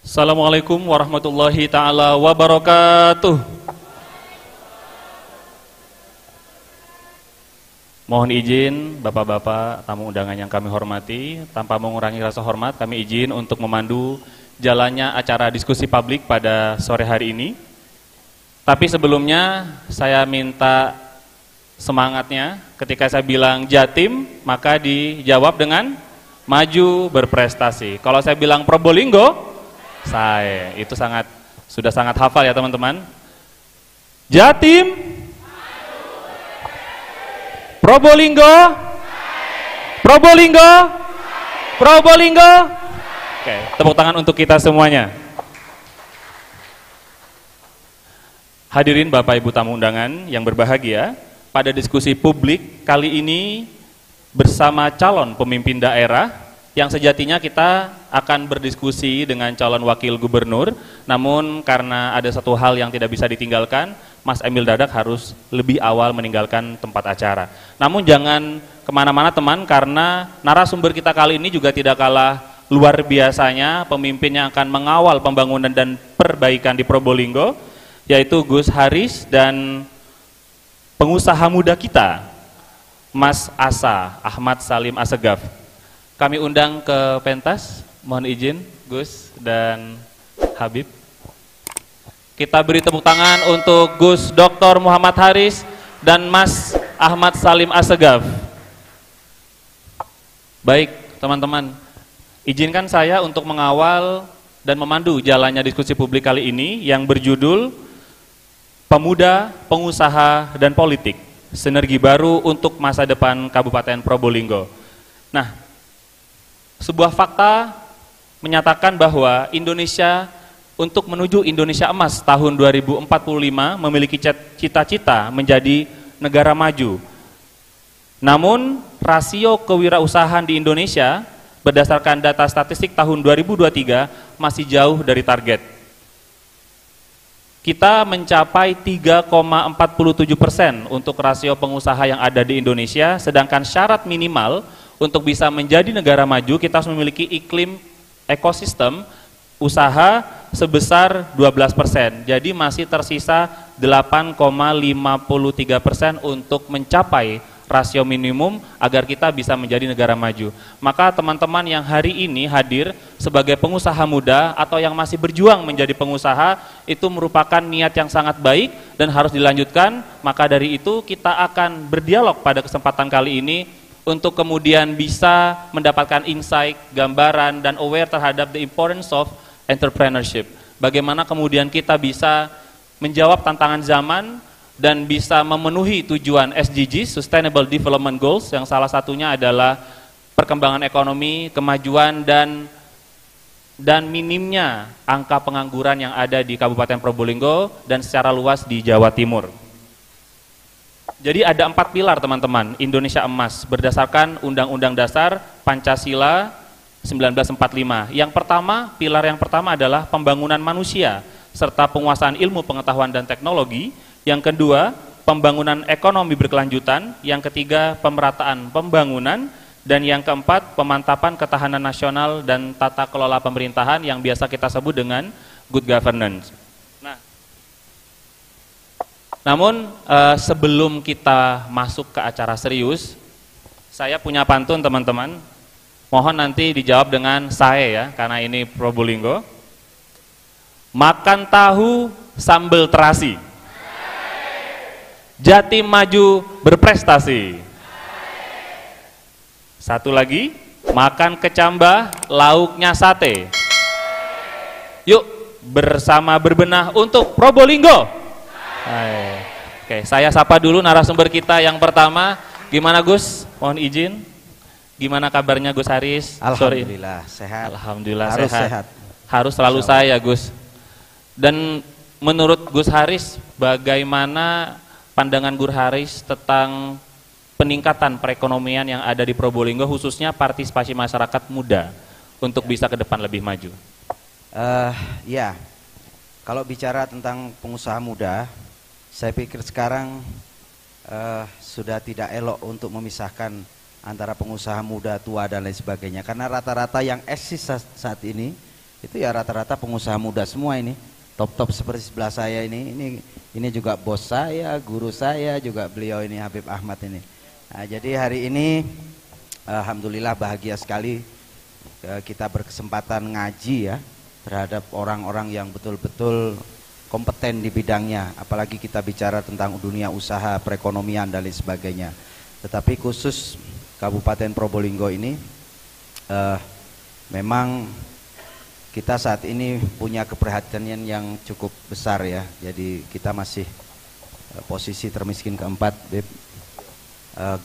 Assalamualaikum warahmatullahi ta'ala wabarakatuh. Mohon izin bapak-bapak tamu undangan yang kami hormati, tanpa mengurangi rasa hormat kami izin untuk memandu jalannya acara diskusi publik pada sore hari ini. Tapi sebelumnya saya minta semangatnya ketika saya bilang Jatim, maka dijawab dengan maju berprestasi. Kalau saya bilang Probolinggo, saya itu sudah sangat hafal ya teman-teman. Jatim, Probolinggo, Probolinggo, Probolinggo. Oke, tepuk tangan untuk kita semuanya. Hadirin Bapak Ibu tamu undangan yang berbahagia, pada diskusi publik kali ini bersama calon pemimpin daerah yang sejatinya kita akan berdiskusi dengan calon wakil gubernur, namun karena ada satu hal yang tidak bisa ditinggalkan, Mas Emil Dardak harus lebih awal meninggalkan tempat acara. Namun jangan kemana-mana teman, karena narasumber kita kali ini juga tidak kalah luar biasanya, pemimpin yang akan mengawal pembangunan dan perbaikan di Probolinggo, yaitu Gus Haris dan pengusaha muda kita, Mas Asa Ahmad Salim Assegaf. Kami undang ke pentas, mohon izin Gus dan Habib. Kita beri tepuk tangan untuk Gus Dr. Muhammad Haris dan Mas Ahmad Salim Assegaf. Baik teman-teman, izinkan saya untuk mengawal dan memandu jalannya diskusi publik kali ini yang berjudul Pemuda, Pengusaha, dan Politik, Sinergi Baru untuk Masa Depan Kabupaten Probolinggo. Nah, sebuah fakta menyatakan bahwa Indonesia untuk menuju Indonesia Emas tahun 2045 memiliki cita-cita menjadi negara maju. Namun, rasio kewirausahaan di Indonesia berdasarkan data statistik tahun 2023 masih jauh dari target. Kita mencapai 3,47% untuk rasio pengusaha yang ada di Indonesia, sedangkan syarat minimal untuk bisa menjadi negara maju kita harus memiliki iklim ekosistem usaha sebesar 12%. Jadi masih tersisa 8,53% untuk mencapai rasio minimum agar kita bisa menjadi negara maju. Maka teman-teman yang hari ini hadir sebagai pengusaha muda atau yang masih berjuang menjadi pengusaha, itu merupakan niat yang sangat baik dan harus dilanjutkan. Maka dari itu kita akan berdialog pada kesempatan kali ini untuk kemudian bisa mendapatkan insight, gambaran, dan aware terhadap the importance of entrepreneurship. Bagaimana kemudian kita bisa menjawab tantangan zaman dan bisa memenuhi tujuan SDGs, Sustainable Development Goals, yang salah satunya adalah perkembangan ekonomi, kemajuan, dan minimnya angka pengangguran yang ada di Kabupaten Probolinggo dan secara luas di Jawa Timur. Jadi ada 4 pilar teman-teman Indonesia Emas berdasarkan Undang-Undang Dasar Pancasila 1945. Yang pertama, pilar yang pertama adalah pembangunan manusia serta penguasaan ilmu pengetahuan dan teknologi. Yang kedua, pembangunan ekonomi berkelanjutan. Yang ketiga, pemerataan pembangunan. Dan yang keempat, pemantapan ketahanan nasional dan tata kelola pemerintahan yang biasa kita sebut dengan good governance. Namun sebelum kita masuk ke acara serius, saya punya pantun teman-teman. Mohon nanti dijawab dengan saya ya, karena ini Probolinggo. Makan tahu sambal terasi, Jatim maju berprestasi. Satu lagi, makan kecambah lauknya sate. Yuk bersama berbenah untuk Probolinggo. Oke, saya sapa dulu narasumber kita yang pertama. Gimana Gus? Mohon izin. Gimana kabarnya Gus Haris? Alhamdulillah sehat. Alhamdulillah harus sehat. Harus selalu saya Gus. Dan menurut Gus Haris, bagaimana pandangan Gus Haris tentang peningkatan perekonomian yang ada di Probolinggo, khususnya partisipasi masyarakat muda untuk bisa ke depan lebih maju? Ya, kalau bicara tentang pengusaha muda, saya pikir sekarang sudah tidak elok untuk memisahkan antara pengusaha muda, tua, dan lain sebagainya. Karena rata-rata yang eksis saat ini itu ya rata-rata pengusaha muda semua ini. Top-top seperti sebelah saya ini juga bos saya, guru saya juga beliau ini Habib Ahmad ini. Nah, jadi hari ini alhamdulillah bahagia sekali kita berkesempatan ngaji ya terhadap orang-orang yang betul-betul kompeten di bidangnya, apalagi kita bicara tentang dunia usaha, perekonomian dan lain sebagainya. Tetapi khusus Kabupaten Probolinggo ini memang kita saat ini punya keprihatinan yang cukup besar ya. Jadi kita masih posisi termiskin keempat,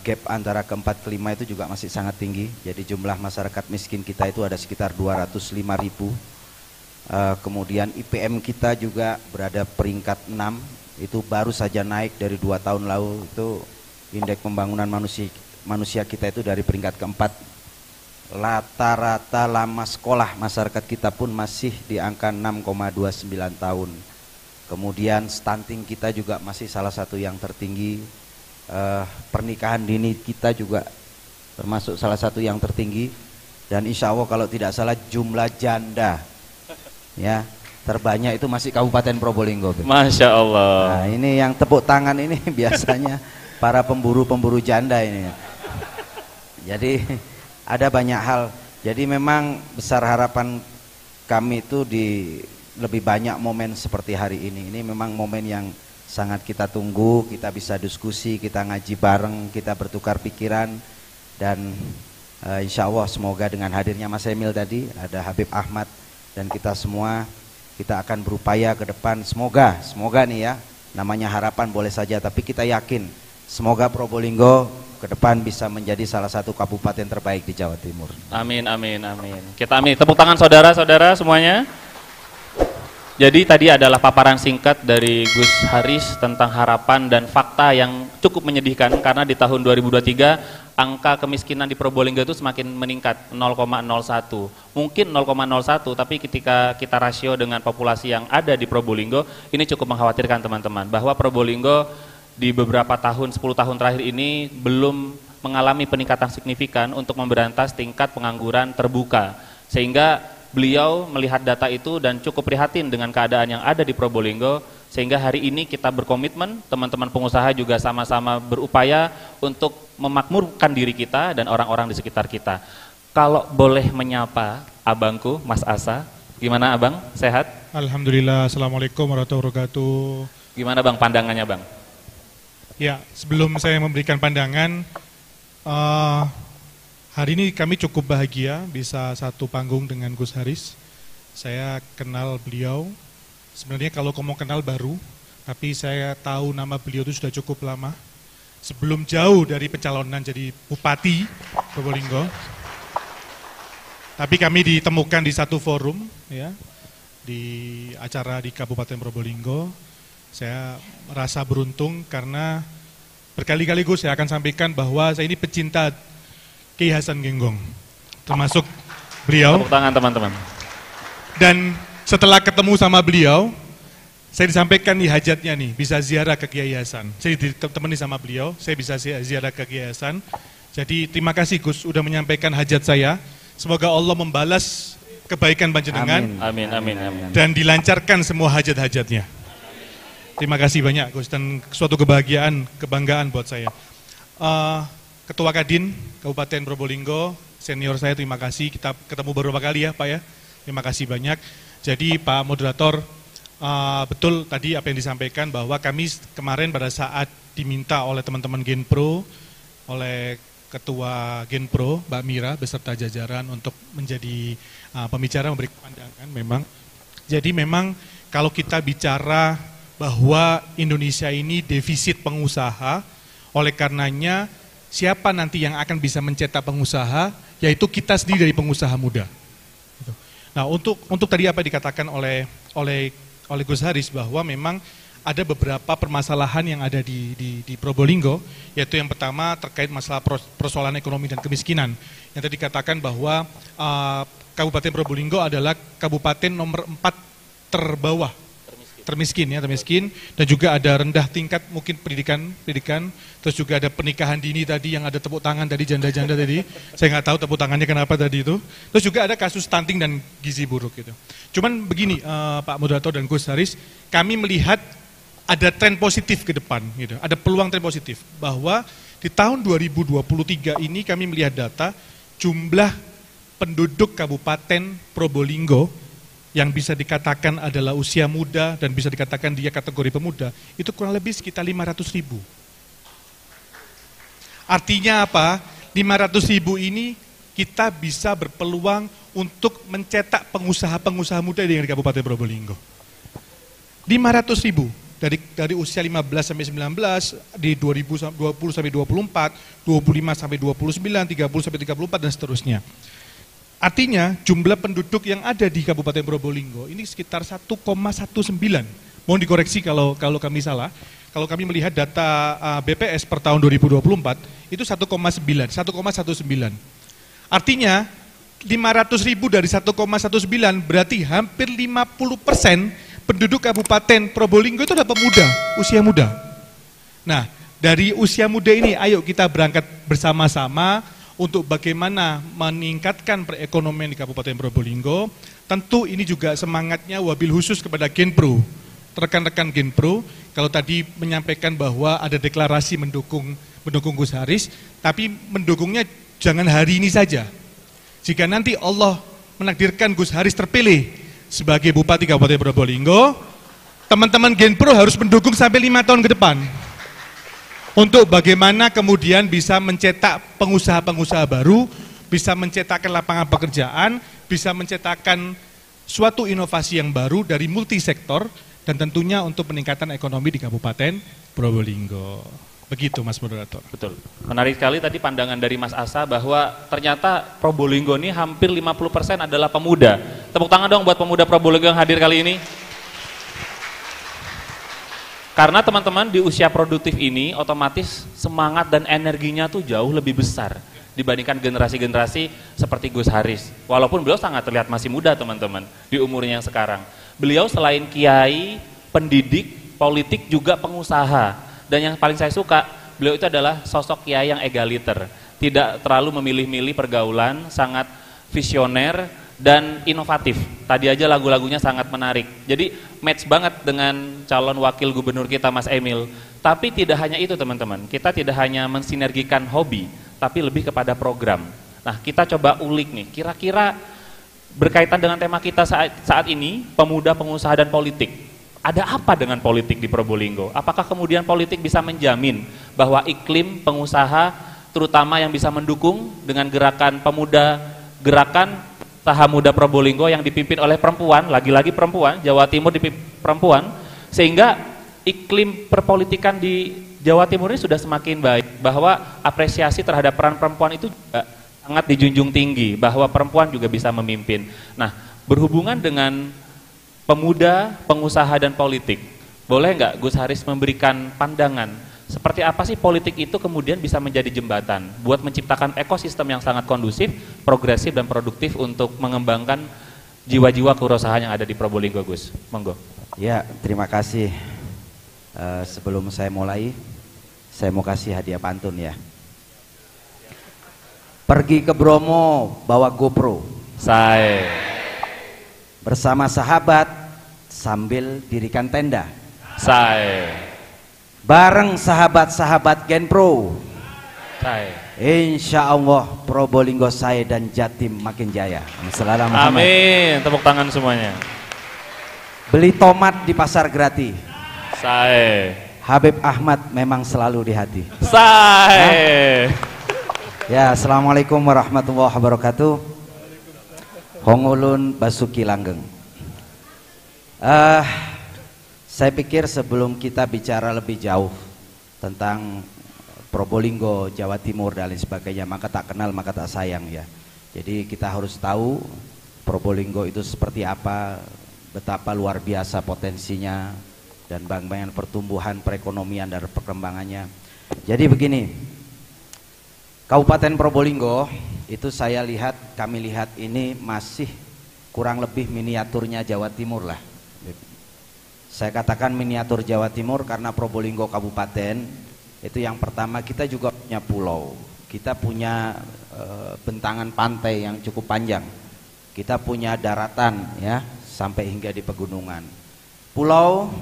gap antara keempat kelima itu juga masih sangat tinggi. Jadi jumlah masyarakat miskin kita itu ada sekitar 205.000. Kemudian IPM kita juga berada peringkat 6, itu baru saja naik dari 2 tahun lalu. Itu indeks pembangunan manusia kita itu dari peringkat keempat. Rata-rata lama sekolah masyarakat kita pun masih di angka 6,29 tahun. Kemudian stunting kita juga masih salah satu yang tertinggi. Pernikahan dini kita juga termasuk salah satu yang tertinggi. Dan insya Allah kalau tidak salah jumlah janda ya terbanyak itu masih Kabupaten Probolinggo. Masya Allah. Nah, ini yang tepuk tangan ini biasanya para pemburu janda ini. Jadi ada banyak hal. Jadi memang besar harapan kami itu di lebih banyak momen seperti hari ini. Ini memang momen yang sangat kita tunggu. Kita bisa diskusi, kita ngaji bareng, kita bertukar pikiran. Dan insya Allah semoga dengan hadirnya Mas Emil tadi, ada Habib Ahmad, dan kita semua, kita akan berupaya ke depan. Semoga nih ya, namanya harapan boleh saja, tapi kita yakin semoga Probolinggo ke depan bisa menjadi salah satu kabupaten terbaik di Jawa Timur. Amin, amin, amin. Kita amin. Tepuk tangan saudara-saudara semuanya. Jadi tadi adalah paparan singkat dari Gus Haris tentang harapan dan fakta yang cukup menyedihkan, karena di tahun 2023 angka kemiskinan di Probolinggo itu semakin meningkat 0,01. Mungkin 0,01, tapi ketika kita rasio dengan populasi yang ada di Probolinggo, ini cukup mengkhawatirkan teman-teman, bahwa Probolinggo di beberapa tahun, 10 tahun terakhir ini belum mengalami peningkatan signifikan untuk memberantas tingkat pengangguran terbuka. Sehingga beliau melihat data itu dan cukup prihatin dengan keadaan yang ada di Probolinggo, sehingga hari ini kita berkomitmen, teman-teman pengusaha juga sama-sama berupaya untuk memakmurkan diri kita dan orang-orang di sekitar kita. Kalau boleh menyapa abangku, Mas Asa, gimana abang? Sehat? Alhamdulillah, Assalamualaikum warahmatullahi wabarakatuh. Gimana bang pandangannya bang? Ya, sebelum saya memberikan pandangan, hari ini kami cukup bahagia bisa satu panggung dengan Gus Haris. Saya kenal beliau, sebenarnya kalau kamu kenal baru, tapi saya tahu nama beliau itu sudah cukup lama. Sebelum jauh dari pencalonan jadi Bupati Probolinggo. Tapi kami ditemukan di satu forum, ya, di acara di Kabupaten Probolinggo. Saya merasa beruntung karena berkali-kali Gus saya akan sampaikan bahwa saya ini pecinta Kiai Hasan Genggong, termasuk beliau. Tepuk tangan teman-teman. Dan setelah ketemu sama beliau, saya disampaikan di hajatnya nih, bisa ziarah ke Kiai Hasan. Saya ditemani sama beliau, saya bisa ziarah ke Kiai Hasan. Jadi terima kasih Gus, udah menyampaikan hajat saya. Semoga Allah membalas kebaikan panjenengan. Amin, amin, amin. Dan dilancarkan semua hajat-hajatnya. Terima kasih banyak Gus, dan suatu kebahagiaan, kebanggaan buat saya. Ketua Kadin Kabupaten Probolinggo, senior saya, terima kasih. Kita ketemu beberapa kali ya Pak ya. Terima kasih banyak. Jadi Pak Moderator, betul tadi apa yang disampaikan bahwa kami kemarin pada saat diminta oleh teman-teman Genpro, oleh Ketua Genpro Mbak Mira beserta jajaran untuk menjadi pembicara, memberi pandangan memang. Jadi memang kalau kita bicara bahwa Indonesia ini defisit pengusaha, oleh karenanya siapa nanti yang akan bisa mencetak pengusaha, yaitu kita sendiri dari pengusaha muda. Nah untuk tadi apa dikatakan oleh Gus Haris bahwa memang ada beberapa permasalahan yang ada di Probolinggo, yaitu yang pertama terkait masalah persoalan ekonomi dan kemiskinan. Yang tadi dikatakan bahwa Kabupaten Probolinggo adalah kabupaten nomor 4 terbawah termiskin ya, termiskin, dan juga ada rendah tingkat mungkin pendidikan, terus juga ada pernikahan dini tadi yang ada tepuk tangan tadi janda-janda tadi, saya nggak tahu tepuk tangannya kenapa tadi itu, terus juga ada kasus stunting dan gizi buruk gitu. Cuman begini Pak Moderator dan Gus Haris, kami melihat ada tren positif ke depan gitu, ada peluang tren positif bahwa di tahun 2023 ini kami melihat data jumlah penduduk Kabupaten Probolinggo yang bisa dikatakan adalah usia muda dan bisa dikatakan dia kategori pemuda, itu kurang lebih sekitar 500.000. Artinya apa? 500.000 ini kita bisa berpeluang untuk mencetak pengusaha-pengusaha muda di Kabupaten Probolinggo. 500.000 dari usia 15 sampai 19, di 2020 sampai 24, 25 sampai 29, 30 sampai 34 dan seterusnya. Artinya jumlah penduduk yang ada di Kabupaten Probolinggo ini sekitar 1,19. Mohon dikoreksi kalau kami salah. Kalau kami melihat data BPS per tahun 2024 itu 1,19. Artinya 500.000 dari 1,19 berarti hampir 50% penduduk Kabupaten Probolinggo itu adalah pemuda, usia muda. Nah, dari usia muda ini ayo kita berangkat bersama-sama untuk bagaimana meningkatkan perekonomian di Kabupaten Probolinggo. Tentu ini juga semangatnya wabil khusus kepada Genpro. Rekan-rekan Genpro, kalau tadi menyampaikan bahwa ada deklarasi mendukung Gus Haris, tapi mendukungnya jangan hari ini saja. Jika nanti Allah menakdirkan Gus Haris terpilih sebagai Bupati Kabupaten Probolinggo, teman-teman Genpro harus mendukung sampai 5 tahun ke depan. Untuk bagaimana kemudian bisa mencetak pengusaha-pengusaha baru, bisa mencetakkan lapangan pekerjaan, bisa mencetakkan suatu inovasi yang baru dari multisektor, dan tentunya untuk peningkatan ekonomi di Kabupaten Probolinggo. Begitu Mas Moderator. Betul. Menarik sekali tadi pandangan dari Mas Asa bahwa ternyata Probolinggo ini hampir 50% adalah pemuda. Tepuk tangan dong buat pemuda Probolinggo yang hadir kali ini. Karena teman-teman di usia produktif ini otomatis semangat dan energinya tuh jauh lebih besar dibandingkan generasi-generasi seperti Gus Haris. Walaupun beliau sangat terlihat masih muda teman-teman di umurnya yang sekarang. Beliau selain kiai, pendidik, politik juga pengusaha. Dan yang paling saya suka, beliau itu adalah sosok kiai yang egaliter. Tidak terlalu memilih-milih pergaulan, sangat visioner dan inovatif. Tadi aja lagu-lagunya sangat menarik. Jadi match banget dengan calon wakil gubernur kita Mas Emil. Tapi tidak hanya itu teman-teman. Kita tidak hanya mensinergikan hobi, tapi lebih kepada program. Nah, kita coba ulik nih. Kira-kira berkaitan dengan tema kita saat ini, pemuda, pengusaha dan politik. Ada apa dengan politik di Probolinggo? Apakah kemudian politik bisa menjamin bahwa iklim pengusaha terutama yang bisa mendukung dengan gerakan pemuda, gerakan Usaha Muda Probolinggo yang dipimpin oleh perempuan, lagi-lagi perempuan, Jawa Timur dipimpin perempuan, sehingga iklim perpolitikan di Jawa Timur ini sudah semakin baik, bahwa apresiasi terhadap peran perempuan itu juga sangat dijunjung tinggi, bahwa perempuan juga bisa memimpin. Nah, berhubungan dengan pemuda, pengusaha dan politik, boleh nggak Gus Haris memberikan pandangan seperti apa sih politik itu kemudian bisa menjadi jembatan buat menciptakan ekosistem yang sangat kondusif, progresif dan produktif untuk mengembangkan jiwa-jiwa kewirausahaan yang ada di Probolinggo, Gus. Monggo. Ya, terima kasih. Sebelum saya mulai, saya mau kasih hadiah pantun ya. Pergi ke Bromo bawa GoPro. Saya bersama sahabat sambil dirikan tenda. Saya bareng sahabat-sahabat Genpro. Saya Insya Allah Probolinggo saya dan Jatim makin jaya. Amin. Tepuk tangan semuanya. Beli tomat di pasar Grati. Saya Habib Ahmad memang selalu di hati. Saya Ya, assalamualaikum warahmatullahi wabarakatuh. Hongulun Basuki Langgeng. Saya pikir sebelum kita bicara lebih jauh tentang Probolinggo, Jawa Timur dan lain sebagainya, maka tak kenal maka tak sayang ya. Jadi kita harus tahu Probolinggo itu seperti apa, betapa luar biasa potensinya dan bagaimana pertumbuhan perekonomian dan perkembangannya. Jadi begini, Kabupaten Probolinggo itu kami lihat ini masih kurang lebih miniaturnya Jawa Timur lah. Saya katakan miniatur Jawa Timur karena Probolinggo kabupaten itu yang pertama kita juga punya pulau. Kita punya bentangan pantai yang cukup panjang. Kita punya daratan ya sampai hingga di pegunungan. Pulau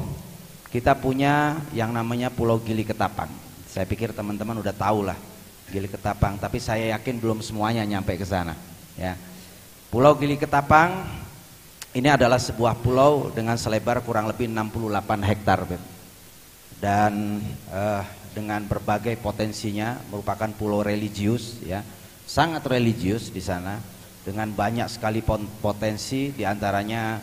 kita punya yang namanya Pulau Gili Ketapang. Saya pikir teman-teman udah tahu lah Gili Ketapang, tapi saya yakin belum semuanya nyampe ke sana ya. Pulau Gili Ketapang ini adalah sebuah pulau dengan selebar kurang lebih 68 hektar dan dengan berbagai potensinya, merupakan pulau religius ya, sangat religius di sana dengan banyak sekali potensi, diantaranya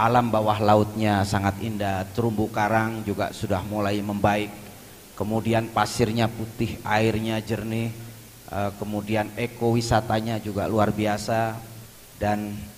alam bawah lautnya sangat indah, terumbu karang juga sudah mulai membaik, kemudian pasirnya putih, airnya jernih, kemudian ekowisatanya juga luar biasa, dan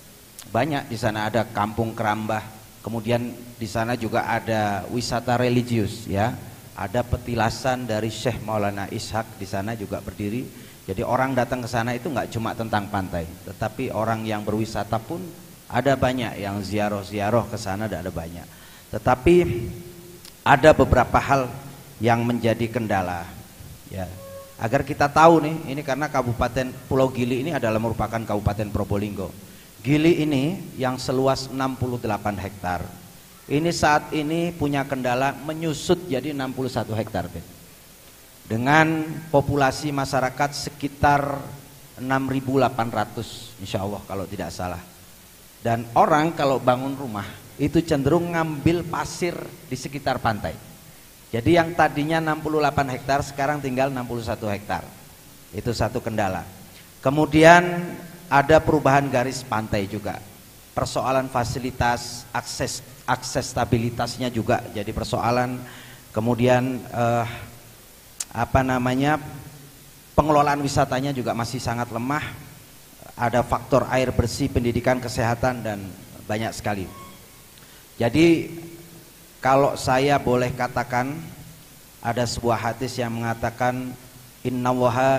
banyak di sana ada kampung kerambah. Kemudian di sana juga ada wisata religius ya. Ada petilasan dari Syekh Maulana Ishaq di sana juga berdiri. Jadi orang datang ke sana itu nggak cuma tentang pantai, tetapi orang yang berwisata pun ada banyak, yang ziarah-ziarah ke sana ada banyak. Tetapi ada beberapa hal yang menjadi kendala ya. Agar kita tahu nih, ini karena Kabupaten Pulau Gili ini adalah merupakan Kabupaten Probolinggo. Gili ini yang seluas 68 hektar ini saat ini punya kendala menyusut jadi 61 hektar dengan populasi masyarakat sekitar 6.800 insya Allah kalau tidak salah. Dan orang kalau bangun rumah itu cenderung ngambil pasir di sekitar pantai. Jadi yang tadinya 68 hektar sekarang tinggal 61 hektar. Itu satu kendala. Kemudian ada perubahan garis pantai juga, persoalan fasilitas, aksesibilitasnya juga jadi persoalan. Kemudian pengelolaan wisatanya juga masih sangat lemah. Ada faktor air bersih, pendidikan, kesehatan, dan banyak sekali. Jadi kalau saya boleh katakan, ada sebuah hadis yang mengatakan innallaha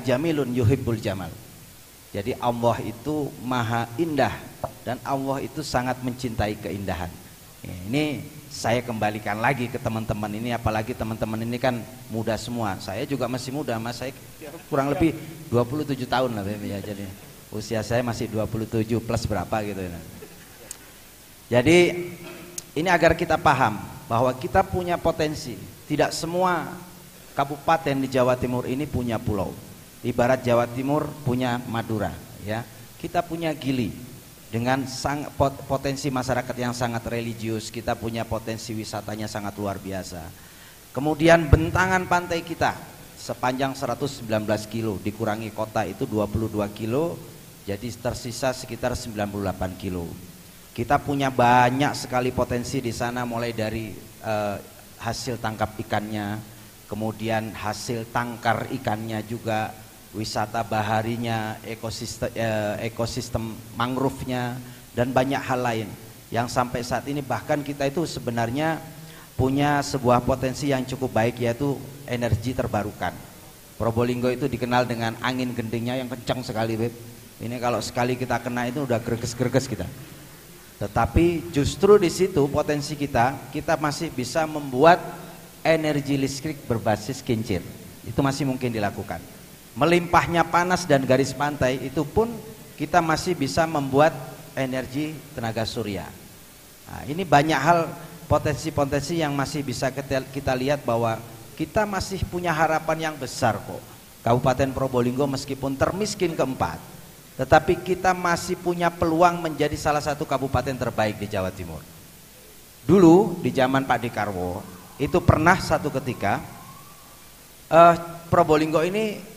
jamilun yuhibbul jamal. Jadi Allah itu maha indah dan Allah itu sangat mencintai keindahan. Ini saya kembalikan lagi ke teman-teman ini, apalagi teman-teman ini kan muda semua. Saya juga masih muda, Mas. Saya kurang lebih 27 tahun lah ya. Jadi usia saya masih 27 plus berapa gitu. Jadi ini agar kita paham bahwa kita punya potensi. Tidak semua kabupaten di Jawa Timur ini punya pulau. Ibarat Jawa Timur punya Madura ya. Kita punya Gili dengan potensi masyarakat yang sangat religius. Kita punya potensi wisatanya sangat luar biasa. Kemudian bentangan pantai kita sepanjang 119 kilo dikurangi kota itu 22 kilo, jadi tersisa sekitar 98 kilo. Kita punya banyak sekali potensi di sana, mulai dari hasil tangkap ikannya, kemudian hasil tangkar ikannya juga, wisata baharinya, ekosistem mangrove-nya, dan banyak hal lain yang sampai saat ini bahkan kita itu sebenarnya punya sebuah potensi yang cukup baik, yaitu energi terbarukan. Probolinggo itu dikenal dengan angin gendingnya yang kencang sekali, Beb. Ini kalau sekali kita kena itu udah greges-greges kita. Tetapi justru di situ potensi kita masih bisa membuat energi listrik berbasis kincir. Itu masih mungkin dilakukan. Melimpahnya panas dan garis pantai itu pun kita masih bisa membuat energi tenaga surya. Nah, ini banyak hal, potensi-potensi yang masih bisa kita lihat bahwa kita masih punya harapan yang besar kok. Kabupaten Probolinggo meskipun termiskin keempat, tetapi kita masih punya peluang menjadi salah satu kabupaten terbaik di Jawa Timur. Dulu di zaman Pak Dekarwo itu pernah satu ketika Probolinggo ini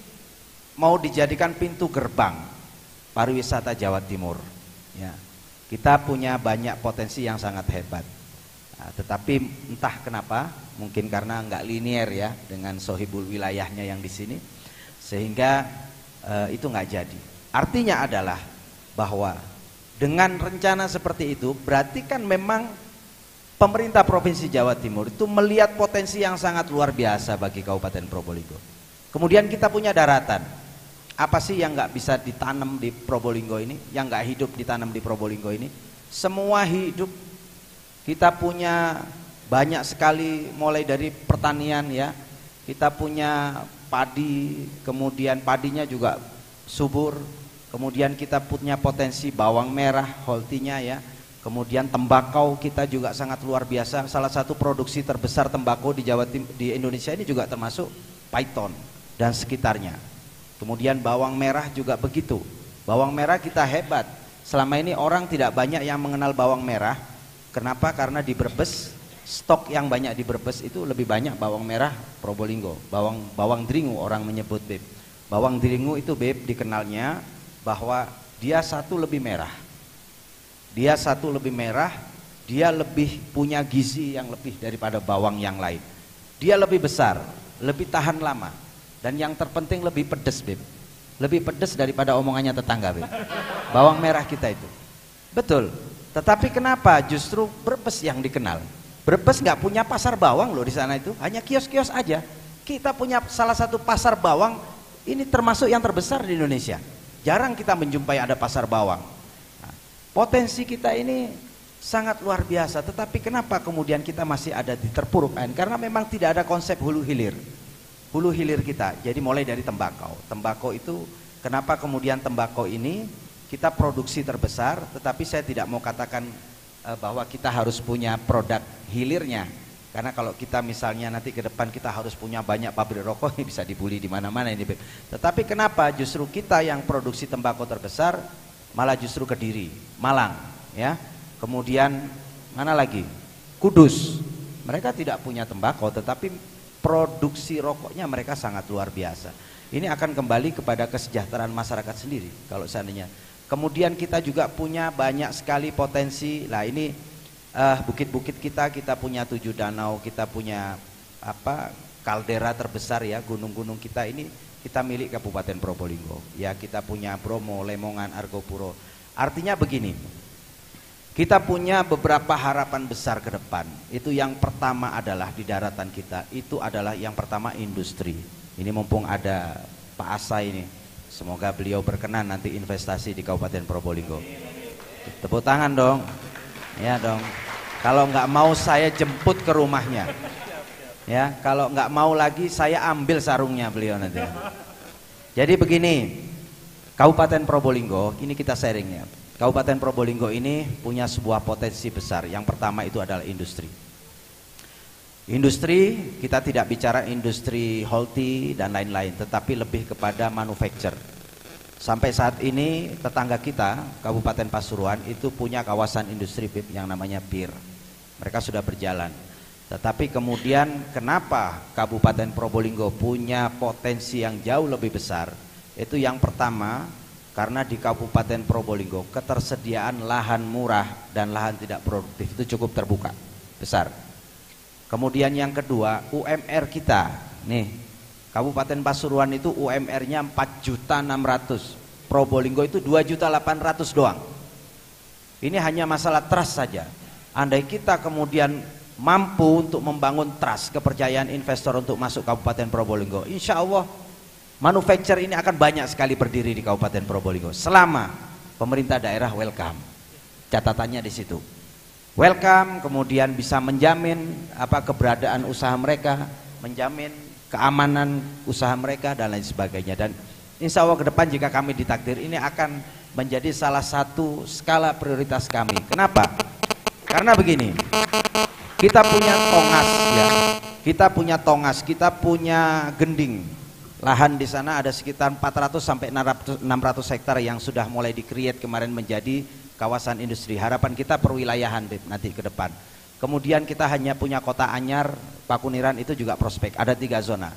mau dijadikan pintu gerbang pariwisata Jawa Timur ya. Kita punya banyak potensi yang sangat hebat. Nah, tetapi entah kenapa, mungkin karena nggak linear ya dengan sohibul wilayahnya yang di sini, sehingga itu nggak jadi. Artinya adalah bahwa dengan rencana seperti itu berarti kan memang pemerintah Provinsi Jawa Timur itu melihat potensi yang sangat luar biasa bagi Kabupaten Probolinggo. Kemudian kita punya daratan. Apa sih yang nggak bisa ditanam di Probolinggo ini, yang nggak hidup ditanam di Probolinggo ini? semua hidup. Kita punya banyak sekali, mulai dari pertanian ya, kita punya padi, kemudian padinya juga subur, kemudian kita punya potensi bawang merah, holtinya ya, kemudian tembakau kita juga sangat luar biasa. Salah satu produksi terbesar tembakau di di Indonesia ini juga termasuk Paiton dan sekitarnya. Kemudian bawang merah juga begitu. Bawang merah kita hebat. Selama ini orang tidak banyak yang mengenal bawang merah. Kenapa? Karena di Brebes, stok yang banyak di Brebes itu lebih banyak bawang merah Probolinggo. Bawang deringu orang menyebut, Beb. Bawang deringu itu, Beb, dikenalnya bahwa dia satu lebih merah. Dia satu lebih merah, dia lebih punya gizi yang lebih daripada bawang yang lain. Dia lebih besar, lebih tahan lama, dan yang terpenting lebih pedes, Beb. Lebih pedes daripada omongannya tetangga, Beb. Bawang merah kita itu. Betul. Tetapi kenapa justru Brebes yang dikenal? Brebes nggak punya pasar bawang loh di sana itu, hanya kios-kios aja. Kita punya salah satu pasar bawang, ini termasuk yang terbesar di Indonesia. Jarang kita menjumpai ada pasar bawang. Nah, potensi kita ini sangat luar biasa, tetapi kenapa kemudian kita masih ada di terpuruk? Karena memang tidak ada konsep hulu hilir. Hulu hilir kita, jadi mulai dari tembakau. Tembakau itu, kenapa kemudian tembakau ini kita produksi terbesar, tetapi saya tidak mau katakan bahwa kita harus punya produk hilirnya. Karena kalau kita misalnya nanti ke depan kita harus punya banyak pabrik rokok, ini bisa dibully di mana-mana ini. Tetapi kenapa justru kita yang produksi tembakau terbesar malah justru Kediri, Malang, ya. Kemudian mana lagi? Kudus. Mereka tidak punya tembakau, tetapi produksi rokoknya mereka sangat luar biasa. Ini akan kembali kepada kesejahteraan masyarakat sendiri kalau seandainya. Kemudian kita juga punya banyak sekali potensi. Lah ini bukit-bukit kita punya 7 danau, kita punya kaldera terbesar ya, gunung-gunung kita ini kita milik Kabupaten Probolinggo. Ya, kita punya Bromo, Lemongan, Argopuro. Artinya begini. Kita punya beberapa harapan besar ke depan. Itu yang pertama adalah di daratan kita, itu adalah yang pertama industri. Ini mumpung ada Pak Asa ini, semoga beliau berkenan nanti investasi di Kabupaten Probolinggo. Tepuk tangan dong. Ya dong. Kalau nggak mau saya jemput ke rumahnya. Ya, kalau nggak mau lagi saya ambil sarungnya beliau nanti. Jadi begini, Kabupaten Probolinggo, ini kita sharingnya. Kabupaten Probolinggo ini punya sebuah potensi besar. Yang pertama itu adalah industri. Industri, kita tidak bicara industri holti dan lain-lain, tetapi lebih kepada manufacture. Sampai saat ini tetangga kita, Kabupaten Pasuruan, itu punya kawasan industri yang namanya PIR. Mereka sudah berjalan. Tetapi kemudian kenapa Kabupaten Probolinggo punya potensi yang jauh lebih besar? Itu yang pertama, karena di Kabupaten Probolinggo ketersediaan lahan murah dan lahan tidak produktif itu cukup terbuka, besar. Kemudian yang kedua, UMR kita, nih Kabupaten Pasuruan itu UMR-nya 4.600.000, Probolinggo itu 2.800.000 doang. Ini hanya masalah trust saja. Andai kita kemudian mampu untuk membangun trust, kepercayaan investor untuk masuk Kabupaten Probolinggo, insya Allah manufacture ini akan banyak sekali berdiri di Kabupaten Probolinggo selama pemerintah daerah welcome. Catatannya di situ. Welcome, kemudian bisa menjamin keberadaan usaha mereka, menjamin keamanan usaha mereka dan lain sebagainya. Dan insya Allah ke depan jika kami ditakdir, ini akan menjadi salah satu skala prioritas kami. Kenapa? Karena begini, kita punya tongas ya, kita punya gending. Lahan di sana ada sekitar 400 sampai 600 hektar yang sudah mulai di-create kemarin menjadi kawasan industri. Harapan kita perwilayahan nanti ke depan. Kemudian kita hanya punya Kota Anyar, Pakuniran itu juga prospek, ada 3 zona.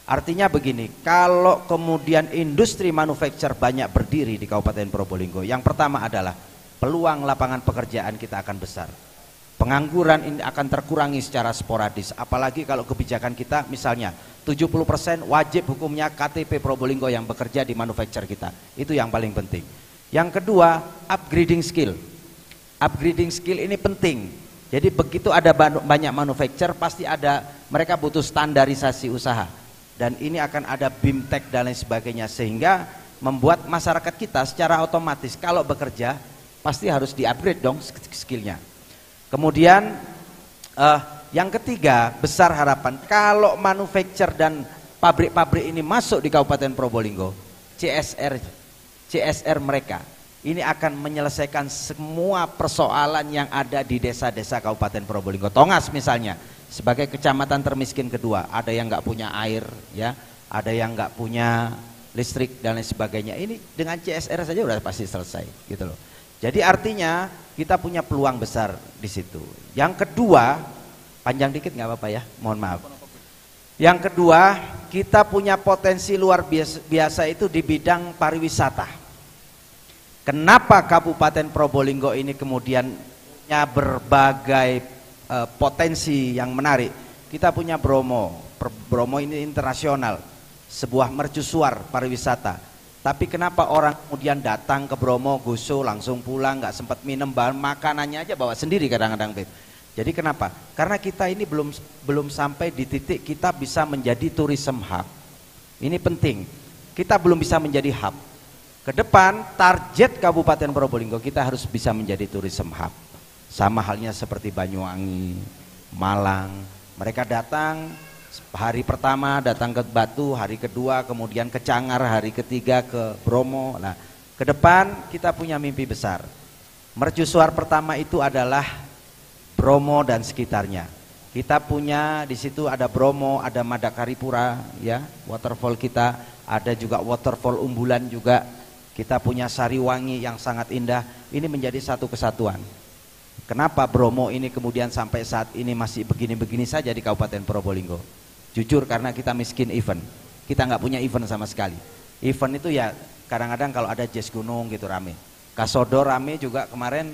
Artinya begini, kalau kemudian industri manufacture banyak berdiri di Kabupaten Probolinggo, yang pertama adalah peluang lapangan pekerjaan kita akan besar. Pengangguran ini akan terkurangi secara sporadis, apalagi kalau kebijakan kita misalnya 70% wajib hukumnya KTP Probolinggo yang bekerja di manufacture kita. Itu yang paling penting. Yang kedua, upgrading skill. Upgrading skill ini penting. Jadi begitu ada banyak manufacture, pasti ada, mereka butuh standarisasi usaha. Dan ini akan ada BIMTEK dan lain sebagainya, sehingga membuat masyarakat kita secara otomatis kalau bekerja pasti harus di-upgrade dong skillnya. Kemudian yang ketiga, besar harapan kalau manufacture dan pabrik-pabrik ini masuk di Kabupaten Probolinggo, CSR mereka ini akan menyelesaikan semua persoalan yang ada di desa-desa Kabupaten Probolinggo. Tongas misalnya, sebagai kecamatan termiskin kedua, ada yang nggak punya air, ya, ada yang nggak punya listrik dan lain sebagainya. Ini dengan CSR saja udah pasti selesai, gitu loh. Jadi artinya kita punya peluang besar di situ. Yang kedua, panjang dikit nggak apa-apa ya, mohon maaf. Yang kedua, kita punya potensi luar biasa itu di bidang pariwisata. Kenapa Kabupaten Probolinggo ini kemudian punya berbagai potensi yang menarik? Kita punya Bromo, Bromo ini internasional, sebuah mercusuar pariwisata. Tapi kenapa orang kemudian datang ke Bromo, gusuh, langsung pulang, nggak sempat minum, bahan makanannya aja bawa sendiri kadang-kadang, Beb. Jadi kenapa? Karena kita ini belum sampai di titik kita bisa menjadi tourism hub. Ini penting. Kita belum bisa menjadi hub. Ke depan target Kabupaten Probolinggo kita harus bisa menjadi tourism hub. Sama halnya seperti Banyuwangi, Malang. Mereka datang hari pertama datang ke Batu, hari kedua kemudian ke Cangar, hari ketiga ke Bromo. Nah, ke depan kita punya mimpi besar. Mercusuar pertama itu adalah Bromo dan sekitarnya. Kita punya di situ ada Bromo, ada Madakaripura, ya, waterfall kita, ada juga waterfall unggulan juga. Kita punya Sariwangi yang sangat indah. Ini menjadi satu kesatuan. Kenapa Bromo ini kemudian sampai saat ini masih begini-begini saja di Kabupaten Probolinggo? Jujur karena kita miskin event. Kita nggak punya event sama sekali. Event itu ya kadang-kadang kalau ada jazz gunung gitu rame. Kasodo rame juga kemarin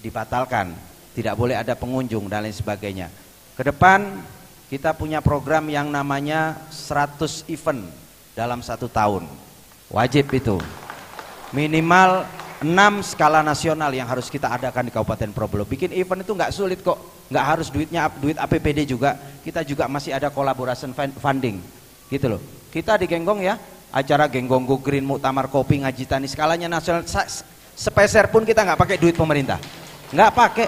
dibatalkan. Tidak boleh ada pengunjung dan lain sebagainya. Ke depan kita punya program yang namanya 100 event dalam 1 tahun. Wajib itu. Minimal 6 skala nasional yang harus kita adakan di Kabupaten Probolinggo. Bikin event itu nggak sulit kok, nggak harus duit APBD juga. Kita juga masih ada collaboration funding, gitu loh. Kita di Genggong ya, acara Genggong Go Green, Muktamar Kopi, Ngaji Tani, skalanya nasional. Sepeser pun kita nggak pakai duit pemerintah, nggak pakai.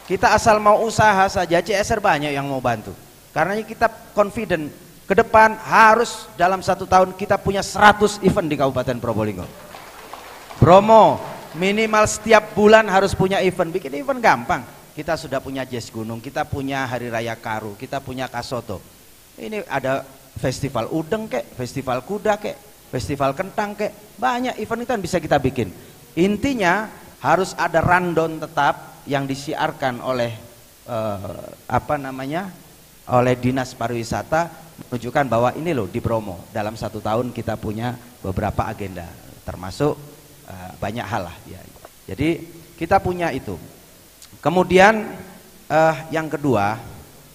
Kita asal mau usaha saja, CSR banyak yang mau bantu. Karena kita confident ke depan harus dalam 1 tahun kita punya 100 event di Kabupaten Probolinggo. Bromo minimal setiap bulan harus punya event. Bikin event gampang. Kita sudah punya Jazz Gunung, kita punya Hari Raya Karu, kita punya Kasoto. Ini ada festival udeng kek, festival kuda kek, festival kentang kek. Banyak event itu yang bisa kita bikin. Intinya harus ada rundown tetap yang disiarkan oleh oleh Dinas Pariwisata menunjukkan bahwa ini loh di Bromo dalam 1 tahun kita punya beberapa agenda, termasuk banyak hal lah ya. Jadi kita punya itu. Kemudian yang kedua,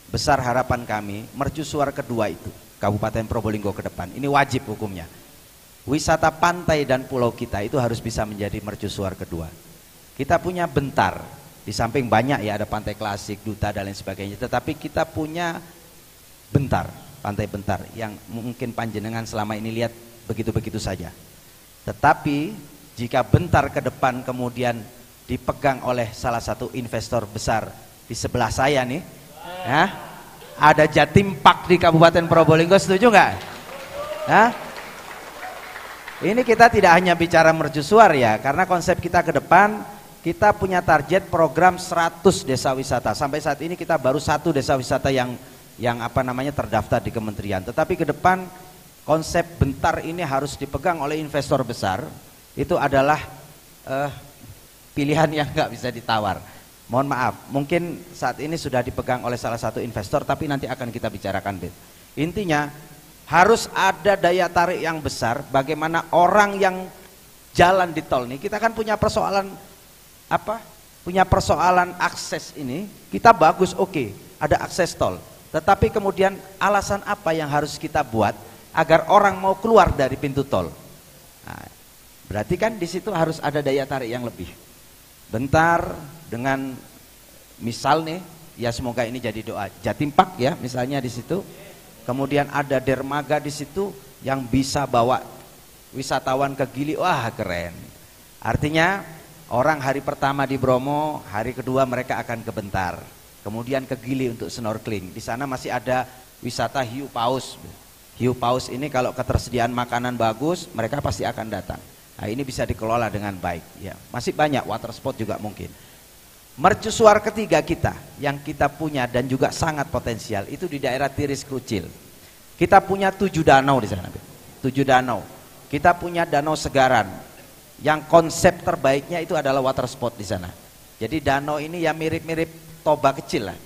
besar harapan kami mercusuar kedua itu Kabupaten Probolinggo ke depan. Ini wajib hukumnya. Wisata pantai dan pulau kita itu harus bisa menjadi mercusuar kedua. Kita punya Bentar, di samping banyak ya, ada pantai klasik, Duta dan lain sebagainya. Tetapi kita punya Bentar, pantai Bentar yang mungkin panjenengan selama ini lihat begitu-begitu saja. Tetapi jika Bentar ke depan kemudian dipegang oleh salah satu investor besar di sebelah saya nih, ya, ada Jatim Park di Kabupaten Probolinggo, setuju nggak? Ini kita tidak hanya bicara mercusuar ya, karena konsep kita ke depan kita punya target program 100 desa wisata. Sampai saat ini kita baru 1 desa wisata yang terdaftar di kementerian. Tetapi ke depan konsep Bentar ini harus dipegang oleh investor besar. Itu adalah pilihan yang nggak bisa ditawar. Mohon maaf, mungkin saat ini sudah dipegang oleh salah satu investor, tapi nanti akan kita bicarakan, Bet. Intinya harus ada daya tarik yang besar. Bagaimana orang yang jalan di tol nih, kita kan punya persoalan punya persoalan akses ini. Kita bagus, oke, ada akses tol. Tetapi kemudian alasan apa yang harus kita buat agar orang mau keluar dari pintu tol? Nah, berarti kan di situ harus ada daya tarik yang lebih. Bentar dengan misal nih, ya semoga ini jadi doa Jatim Park ya, misalnya di situ. Kemudian ada dermaga di situ yang bisa bawa wisatawan ke Gili, wah keren. Artinya Orang hari pertama di Bromo, hari kedua mereka akan ke Bentar, kemudian ke Gili untuk snorkeling. Di sana masih ada wisata hiu paus. Hiu paus ini kalau ketersediaan makanan bagus, mereka pasti akan datang. Nah, ini bisa dikelola dengan baik. Ya, masih banyak water spot juga mungkin. Mercusuar ketiga kita yang kita punya dan juga sangat potensial itu di daerah Tiris Krucil. Kita punya 7 danau di sana, 7 danau. Kita punya danau Segaran. Yang konsep terbaiknya itu adalah water spot di sana. Jadi danau ini ya mirip-mirip Toba kecil lah.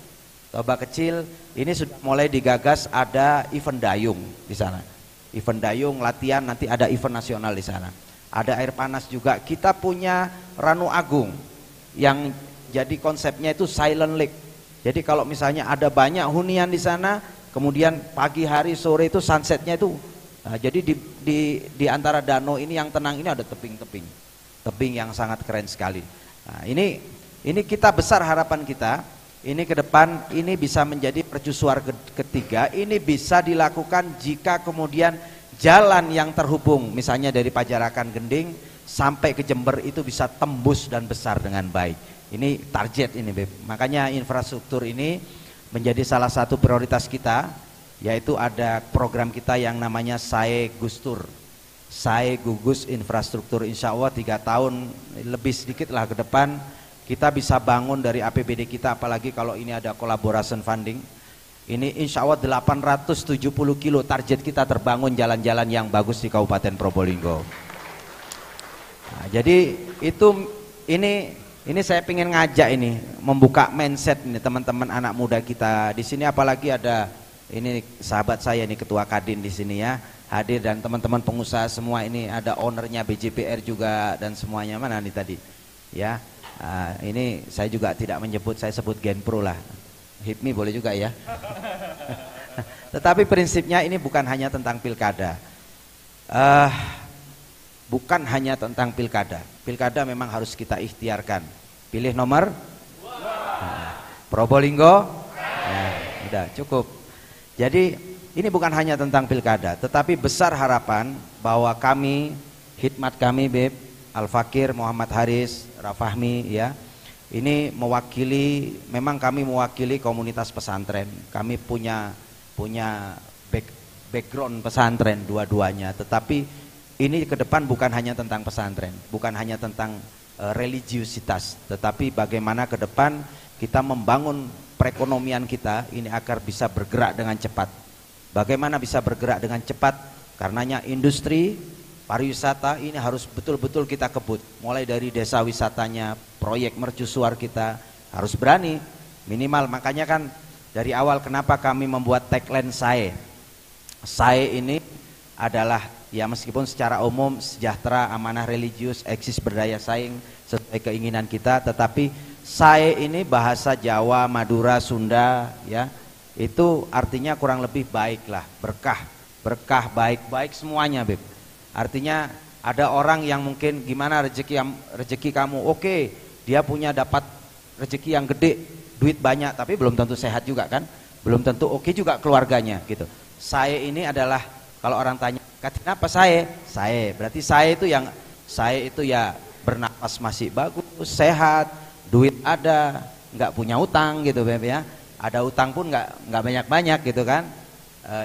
Toba kecil ini sudah mulai digagas, ada event dayung di sana. Event dayung latihan, nanti ada event nasional di sana. Ada air panas juga. Kita punya Ranu Agung yang jadi konsepnya itu silent lake. Jadi kalau misalnya ada banyak hunian di sana, kemudian pagi hari sore itu sunsetnya itu. Nah, jadi di antara danau ini yang tenang ini ada tebing yang sangat keren sekali. Nah, ini kita besar harapan kita. Ini ke depan ini bisa menjadi mercusuar ketiga. Ini bisa dilakukan jika kemudian jalan yang terhubung, misalnya dari Pajarakan Gending sampai ke Jember itu bisa tembus dan besar dengan baik. Ini target ini, Beb. Makanya infrastruktur ini menjadi salah satu prioritas kita. Yaitu ada program kita yang namanya SAE Gustur, SAE Gugus Infrastruktur. Insya Allah 3 tahun lebih sedikit lah ke depan kita bisa bangun dari APBD kita, apalagi kalau ini ada collaboration funding. Ini insya Allah 870 kilo target kita terbangun jalan-jalan yang bagus di Kabupaten Probolinggo. Nah, jadi itu ini saya ingin ngajak ini membuka mindset ini teman-teman anak muda kita di sini, apalagi ada ini sahabat saya nih Ketua Kadin di sini ya hadir, dan teman-teman pengusaha semua ini, ada ownernya BJPR juga dan semuanya. Mana nih tadi ya, ini saya juga tidak menyebut, saya sebut Genpro lah, HIPMI boleh juga ya. Tetapi prinsipnya ini bukan hanya tentang pilkada, bukan hanya tentang pilkada. Pilkada memang harus kita ikhtiarkan, pilih nomor Probolinggo, udah cukup. Jadi ini bukan hanya tentang pilkada, tetapi besar harapan bahwa kami, khidmat kami Beb, Al-Fakir, Muhammad Haris, Rafahmi ya, ini mewakili, memang kami mewakili komunitas pesantren. Kami punya background pesantren dua-duanya, tetapi ini ke depan bukan hanya tentang pesantren, bukan hanya tentang religiusitas, tetapi bagaimana ke depan kita membangun perekonomian kita ini agar bisa bergerak dengan cepat. Bagaimana bisa bergerak dengan cepat? Karenanya industri pariwisata ini harus betul-betul kita kebut. Mulai dari desa wisatanya, proyek mercusuar kita harus berani minimal. Makanya kan dari awal kenapa kami membuat tagline SAE. SAE ini adalah ya meskipun secara umum sejahtera, amanah religius, eksis, berdaya saing sesuai keinginan kita, tetapi SAE ini bahasa Jawa, Madura, Sunda ya, itu artinya kurang lebih baik lah, berkah, baik semuanya Beb. Artinya ada orang yang mungkin gimana rezeki kamu, oke, dia punya dapat rezeki yang gede, duit banyak, tapi belum tentu sehat juga kan, belum tentu oke juga keluarganya gitu. SAE ini adalah kalau orang tanya, kenapa SAE? SAE berarti SAE itu ya bernapas masih bagus, sehat, duit ada, nggak punya utang gitu Beb ya. Ada utang pun nggak banyak-banyak gitu kan.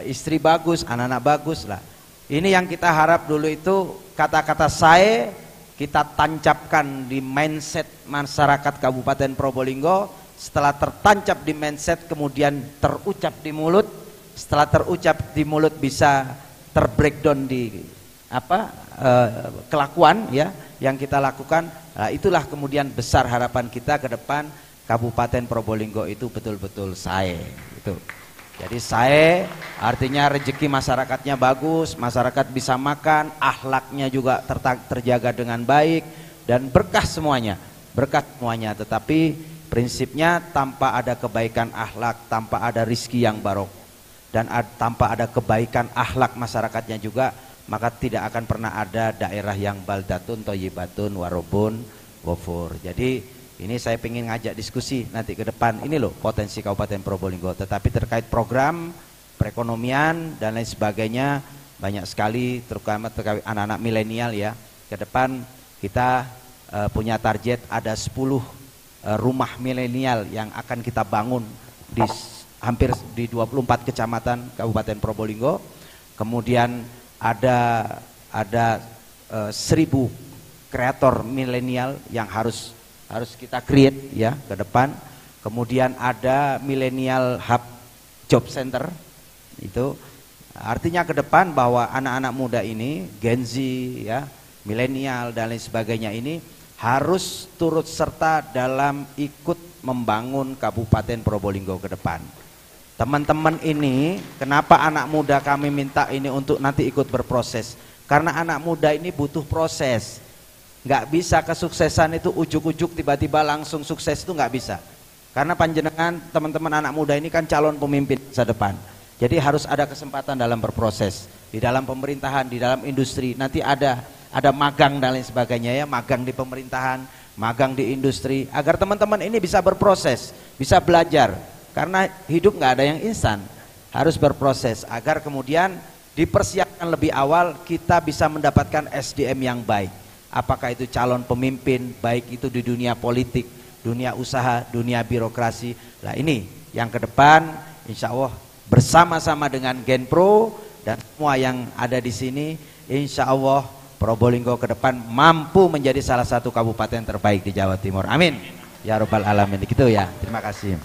Istri bagus, anak-anak bagus lah. Ini yang kita harap dulu itu kata-kata SAE kita tancapkan di mindset masyarakat Kabupaten Probolinggo. Setelah tertancap di mindset kemudian terucap di mulut. Setelah terucap di mulut bisa terbreakdown di kelakuan ya yang kita lakukan. Nah, itulah kemudian besar harapan kita ke depan Kabupaten Probolinggo itu betul-betul SAE itu. Jadi SAE artinya rezeki masyarakatnya bagus, masyarakat bisa makan, akhlaknya juga terjaga dengan baik dan berkah semuanya. Tetapi prinsipnya tanpa ada kebaikan akhlak, tanpa ada rizki yang barokah dan tanpa ada kebaikan akhlak masyarakatnya juga, maka tidak akan pernah ada daerah yang baldatun thayyibatun warobun ghafur. Jadi ini saya ingin ngajak diskusi nanti ke depan, ini loh potensi Kabupaten Probolinggo, tetapi terkait program perekonomian dan lain sebagainya banyak sekali, terutama terkait anak-anak milenial ya. Ke depan kita punya target ada 10 rumah milenial yang akan kita bangun di hampir di 24 kecamatan Kabupaten Probolinggo. Kemudian ada 1000 kreator milenial yang harus kita create ya ke depan. Kemudian ada milenial hub job center, itu artinya ke depan bahwa anak-anak muda ini Gen Z ya, milenial dan lain sebagainya ini harus turut serta dalam ikut membangun Kabupaten Probolinggo ke depan. Teman-teman ini, kenapa anak muda kami minta ini untuk nanti ikut berproses? Karena anak muda ini butuh proses. Nggak bisa kesuksesan itu ujuk-ujuk tiba-tiba langsung sukses, itu nggak bisa. Karena panjenengan teman-teman anak muda ini kan calon pemimpin masa depan. Jadi harus ada kesempatan dalam berproses. Di dalam pemerintahan, di dalam industri, nanti ada magang dan lain sebagainya ya, magang di pemerintahan, magang di industri, agar teman-teman ini bisa berproses, bisa belajar. Karena hidup nggak ada yang instan, harus berproses agar kemudian dipersiapkan lebih awal kita bisa mendapatkan SDM yang baik. Apakah itu calon pemimpin, baik itu di dunia politik, dunia usaha, dunia birokrasi. Nah ini yang ke depan insya Allah bersama-sama dengan Genpro dan semua yang ada di sini, insya Allah Probolinggo ke depan mampu menjadi salah satu kabupaten terbaik di Jawa Timur. Amin. Ya Rabbal Alamin. Gitu ya. Terima kasih.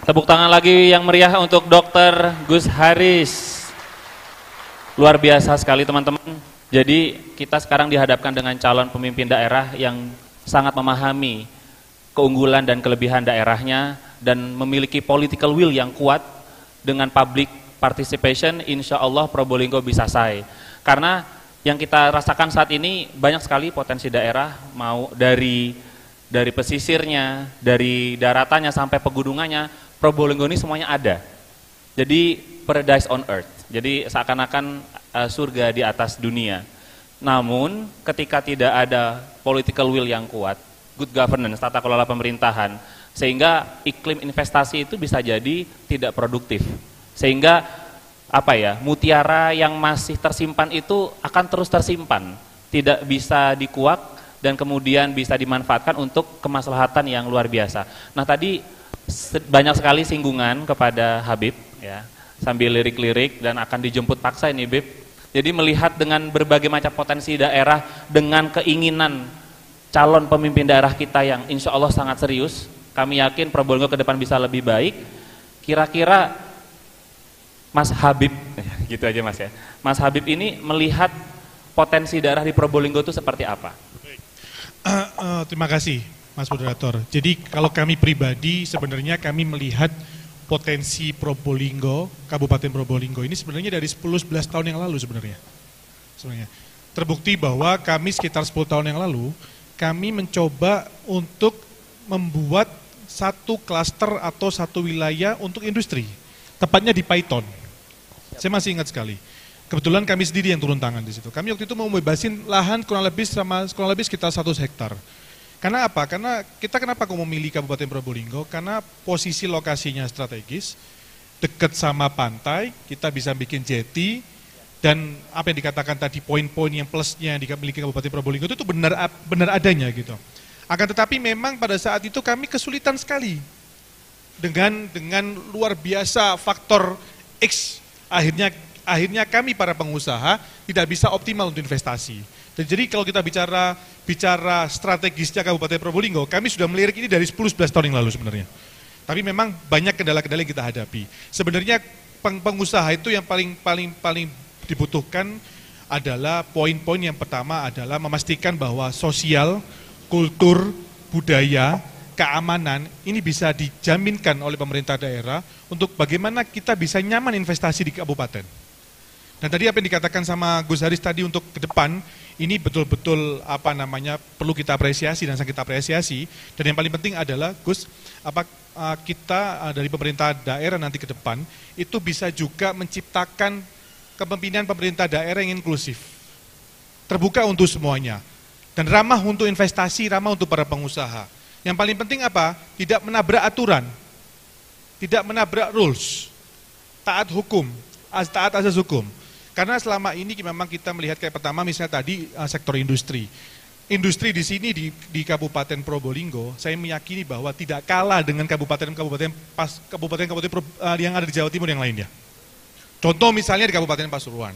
Tepuk tangan lagi yang meriah untuk Dr. Gus Haris. Luar biasa sekali teman-teman. Jadi kita sekarang dihadapkan dengan calon pemimpin daerah yang sangat memahami keunggulan dan kelebihan daerahnya dan memiliki political will yang kuat. Dengan public participation insya Allah Probolinggo bisa say. Karena yang kita rasakan saat ini banyak sekali potensi daerah, mau dari pesisirnya, dari daratannya sampai pegunungannya, Probolinggo ini semuanya ada. Jadi paradise on earth, jadi seakan-akan surga di atas dunia. Namun ketika tidak ada political will yang kuat, good governance, tata kelola pemerintahan, sehingga iklim investasi itu bisa jadi tidak produktif. Sehingga mutiara yang masih tersimpan itu akan terus tersimpan, tidak bisa dikuak dan kemudian bisa dimanfaatkan untuk kemaslahatan yang luar biasa. Nah tadi banyak sekali singgungan kepada Habib ya, sambil lirik-lirik dan akan dijemput paksa ini Bib. Jadi melihat dengan berbagai macam potensi daerah, dengan keinginan calon pemimpin daerah kita yang insya Allah sangat serius, kami yakin Probolinggo ke depan bisa lebih baik. Kira-kira Mas Habib, gitu aja Mas ya, Mas Habib ini melihat potensi daerah di Probolinggo itu seperti apa? Terima kasih Mas Moderator. Jadi kalau kami pribadi sebenarnya kami melihat potensi Probolinggo, Kabupaten Probolinggo ini sebenarnya dari 10-11 tahun yang lalu sebenarnya. Terbukti bahwa kami sekitar 10 tahun yang lalu, kami mencoba untuk membuat satu klaster atau satu wilayah untuk industri, tepatnya di Paiton. Saya masih ingat sekali. Kebetulan kami sendiri yang turun tangan di situ. Kami waktu itu mau membebasin lahan kurang lebih sekitar 100 hektar. Karena apa? Karena kita kenapa kok memilih Kabupaten Probolinggo? Karena posisi lokasinya strategis, dekat sama pantai, kita bisa bikin jetty, dan apa yang dikatakan tadi poin-poin yang plusnya yang dimiliki Kabupaten Probolinggo itu benar adanya gitu. Akan tetapi memang pada saat itu kami kesulitan sekali dengan luar biasa faktor X. Akhirnya kami para pengusaha tidak bisa optimal untuk investasi. Dan jadi kalau kita bicara strategisnya Kabupaten Probolinggo, kami sudah melirik ini dari 10-11 tahun yang lalu sebenarnya. Tapi memang banyak kendala-kendala yang kita hadapi. Sebenarnya pengusaha itu yang paling dibutuhkan adalah poin-poin yang pertama adalah memastikan bahwa sosial, kultur, budaya, keamanan ini bisa dijaminkan oleh pemerintah daerah untuk bagaimana kita bisa nyaman investasi di kabupaten. Dan tadi apa yang dikatakan sama Gus Haris tadi untuk ke depan, ini betul-betul perlu kita apresiasi dan sangat kita apresiasi. Dan yang paling penting adalah Gus, kita dari pemerintah daerah nanti ke depan itu bisa juga menciptakan kepemimpinan pemerintah daerah yang inklusif, terbuka untuk semuanya, dan ramah untuk investasi, ramah untuk para pengusaha. Yang paling penting apa? Tidak menabrak aturan, tidak menabrak rules, taat hukum, taat azas hukum. Karena selama ini memang kita melihat kayak pertama misalnya tadi sektor industri. industri di sini di Kabupaten Probolinggo, saya meyakini bahwa tidak kalah dengan kabupaten-kabupaten yang ada di Jawa Timur yang lainnya. Contoh misalnya di Kabupaten Pasuruan.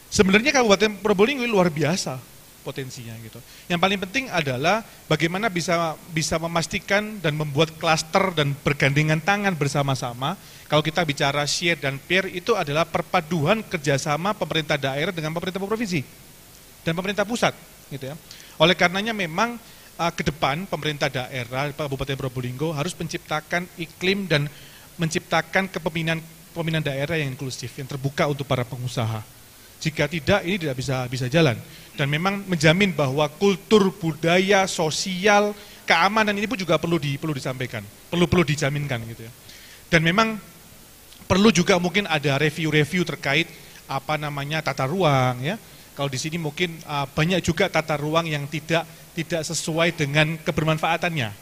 Sebenarnya Kabupaten Probolinggo ini luar biasa potensinya gitu. Yang paling penting adalah bagaimana bisa memastikan dan membuat klaster dan bergandengan tangan bersama-sama. Kalau kita bicara share dan peer, itu adalah perpaduan kerjasama pemerintah daerah dengan pemerintah provinsi dan pemerintah pusat, gitu ya. Oleh karenanya memang ke depan pemerintah daerah Kabupaten Probolinggo harus menciptakan iklim dan menciptakan kepemimpinan daerah yang inklusif, yang terbuka untuk para pengusaha. Jika tidak, ini tidak bisa jalan. Dan memang menjamin bahwa kultur, budaya, sosial, keamanan ini pun juga perlu disampaikan, perlu dijaminkan gitu ya. Dan memang perlu juga mungkin ada review terkait tata ruang ya. Kalau di sini mungkin banyak juga tata ruang yang tidak sesuai dengan kebermanfaatannya.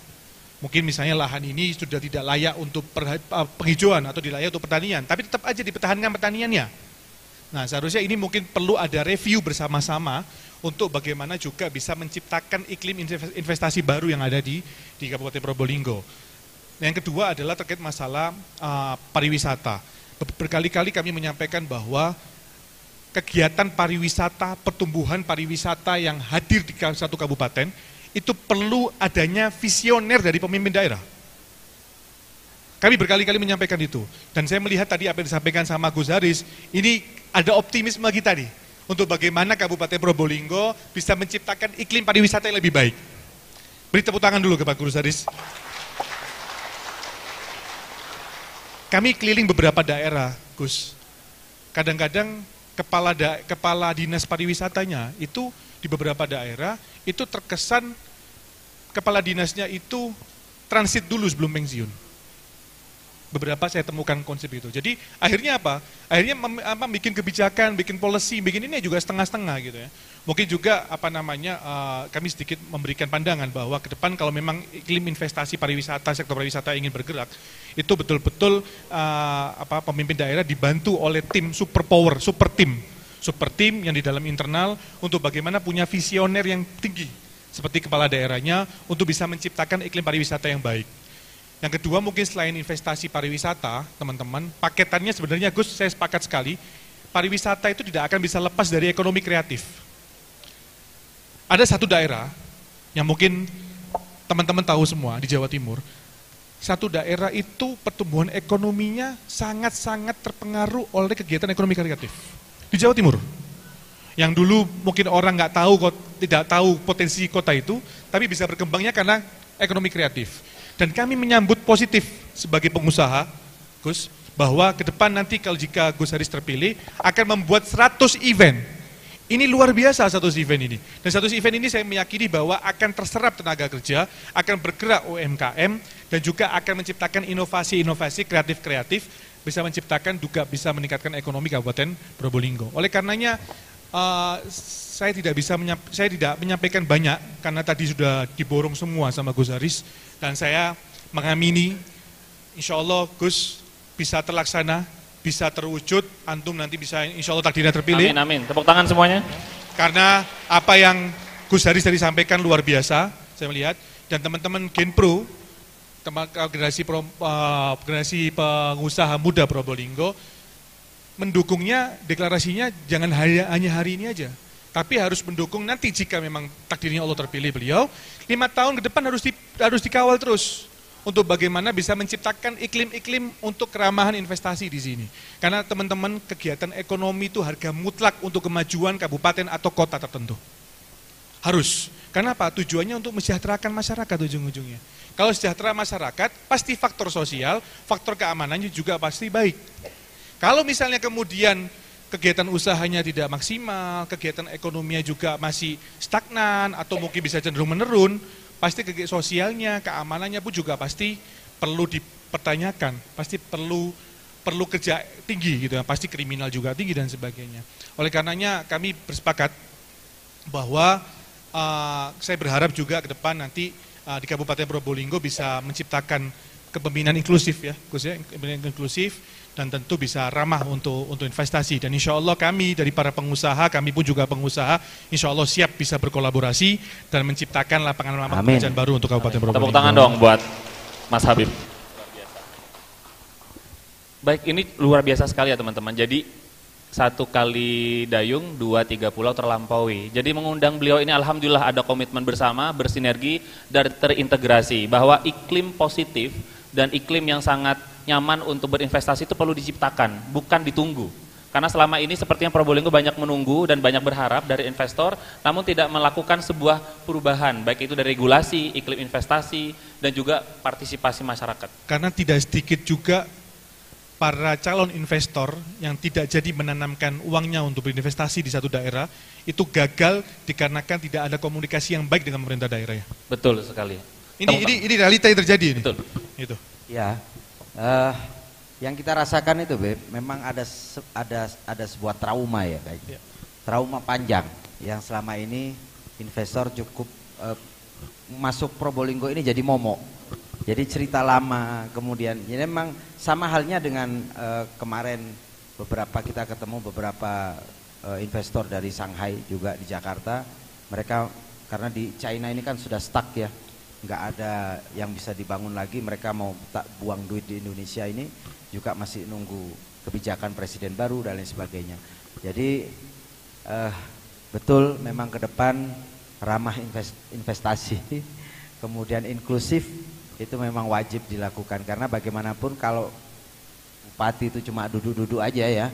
Mungkin misalnya lahan ini sudah tidak layak untuk penghijauan atau layak untuk pertanian, tapi tetap aja dipertahankan pertaniannya. Nah, seharusnya ini mungkin perlu ada review bersama-sama untuk bagaimana juga bisa menciptakan iklim investasi baru yang ada di Kabupaten Probolinggo. Yang kedua adalah terkait masalah pariwisata. Berkali-kali kami menyampaikan bahwa kegiatan pariwisata, pertumbuhan pariwisata yang hadir di satu kabupaten, itu perlu adanya visioner dari pemimpin daerah. Kami berkali-kali menyampaikan itu. Dan saya melihat tadi apa yang disampaikan sama Gus Haris, ini ada optimisme kita nih, untuk bagaimana Kabupaten Probolinggo bisa menciptakan iklim pariwisata yang lebih baik. Beri tepuk tangan dulu ke Pak Gus Haris. Kami keliling beberapa daerah, Gus. Kadang-kadang kepala dinas pariwisatanya itu di beberapa daerah itu terkesan kepala dinasnya itu transit dulu sebelum pensiun. Beberapa saya temukan konsep itu. Jadi akhirnya apa? Akhirnya bikin kebijakan, bikin policy, bikin ini juga setengah-setengah gitu ya. Mungkin juga kami sedikit memberikan pandangan bahwa ke depan kalau memang iklim investasi pariwisata, sektor pariwisata ingin bergerak, itu betul-betul pemimpin daerah dibantu oleh tim super team yang di dalam internal untuk bagaimana punya visioner yang tinggi seperti kepala daerahnya untuk bisa menciptakan iklim pariwisata yang baik. Yang kedua mungkin selain investasi pariwisata, teman-teman, paketannya sebenarnya Gus, saya sepakat sekali, pariwisata itu tidak akan bisa lepas dari ekonomi kreatif. Ada satu daerah yang mungkin teman-teman tahu semua di Jawa Timur, satu daerah itu pertumbuhan ekonominya sangat-sangat terpengaruh oleh kegiatan ekonomi kreatif. Di Jawa Timur. Yang dulu mungkin orang tidak tahu potensi kota itu, tapi bisa berkembangnya karena ekonomi kreatif. Dan kami menyambut positif sebagai pengusaha, Gus, bahwa ke depan nanti jika Gus Haris terpilih, akan membuat 100 event. Ini luar biasa 100 event ini. Dan 100 event ini saya meyakini bahwa akan terserap tenaga kerja, akan bergerak UMKM, dan juga akan menciptakan inovasi-inovasi kreatif-kreatif, bisa menciptakan juga bisa meningkatkan ekonomi Kabupaten Probolinggo. Oleh karenanya, saya tidak menyampaikan banyak, karena tadi sudah diborong semua sama Gus Haris, dan saya mengamini, insya Allah Gus bisa terlaksana, bisa terwujud, antum nanti bisa insya Allah takdirnya terpilih. Amin, amin. Tepuk tangan semuanya. Karena apa yang Gus Haris tadi sampaikan luar biasa, saya melihat, dan teman-teman Genpro, generasi pengusaha muda Probolinggo, mendukungnya, deklarasinya jangan hanya hari ini aja. Tapi harus mendukung nanti jika memang takdirnya Allah terpilih beliau, 5 tahun ke depan harus dikawal terus untuk bagaimana bisa menciptakan iklim-iklim untuk keramahan investasi di sini. Karena teman-teman kegiatan ekonomi itu harga mutlak untuk kemajuan kabupaten atau kota tertentu. Harus. Karena apa? Tujuannya untuk mensejahterakan masyarakat ujung-ujungnya. Kalau sejahtera masyarakat, pasti faktor sosial, faktor keamanannya juga pasti baik. Kalau misalnya kemudian kegiatan usahanya tidak maksimal, kegiatan ekonominya juga masih stagnan atau mungkin bisa cenderung menurun, pasti kegiatan sosialnya, keamanannya pun juga pasti perlu dipertanyakan, pasti perlu kerja tinggi gitu ya, pasti kriminal juga tinggi dan sebagainya. Oleh karenanya kami bersepakat bahwa saya berharap juga ke depan nanti di Kabupaten Probolinggo bisa menciptakan kepemimpinan inklusif ya, Gus ya, kepemimpinan inklusif dan tentu bisa ramah untuk investasi. Dan insya Allah kami dari para pengusaha, kami pun juga pengusaha, insya Allah siap bisa berkolaborasi dan menciptakan lapangan-lapangan pekerjaan baru untuk Kabupaten Probolinggo. Tepuk tangan dong buat Mas Habib. Baik, ini luar biasa sekali ya teman-teman. Jadi 1 kali dayung, 2-3 pulau terlampaui. Jadi mengundang beliau ini alhamdulillah ada komitmen bersama, bersinergi, dan terintegrasi. Bahwa iklim positif dan iklim yang sangat nyaman untuk berinvestasi itu perlu diciptakan, bukan ditunggu. Karena selama ini sepertinya Probolinggo banyak menunggu dan banyak berharap dari investor, namun tidak melakukan sebuah perubahan, baik itu dari regulasi, iklim investasi, dan juga partisipasi masyarakat. Karena tidak sedikit juga para calon investor yang tidak jadi menanamkan uangnya untuk berinvestasi di satu daerah, itu gagal dikarenakan tidak ada komunikasi yang baik dengan pemerintah daerah ya. Betul sekali. Ini realita yang terjadi ini. Betul. Itu. Ya, yang kita rasakan itu, Beb, memang ada sebuah trauma ya, kayak trauma panjang yang selama ini investor cukup masuk Probolinggo ini jadi momok. Jadi cerita lama, kemudian jadi memang sama halnya dengan kemarin kita ketemu beberapa investor dari Shanghai juga di Jakarta. Mereka karena di China ini kan sudah stuck ya, nggak ada yang bisa dibangun lagi. Mereka mau tak buang duit di Indonesia ini juga masih nunggu kebijakan presiden baru dan lain sebagainya. Jadi betul memang ke depan ramah investasi, kemudian inklusif. Itu memang wajib dilakukan karena bagaimanapun kalau bupati itu cuma duduk-duduk aja ya,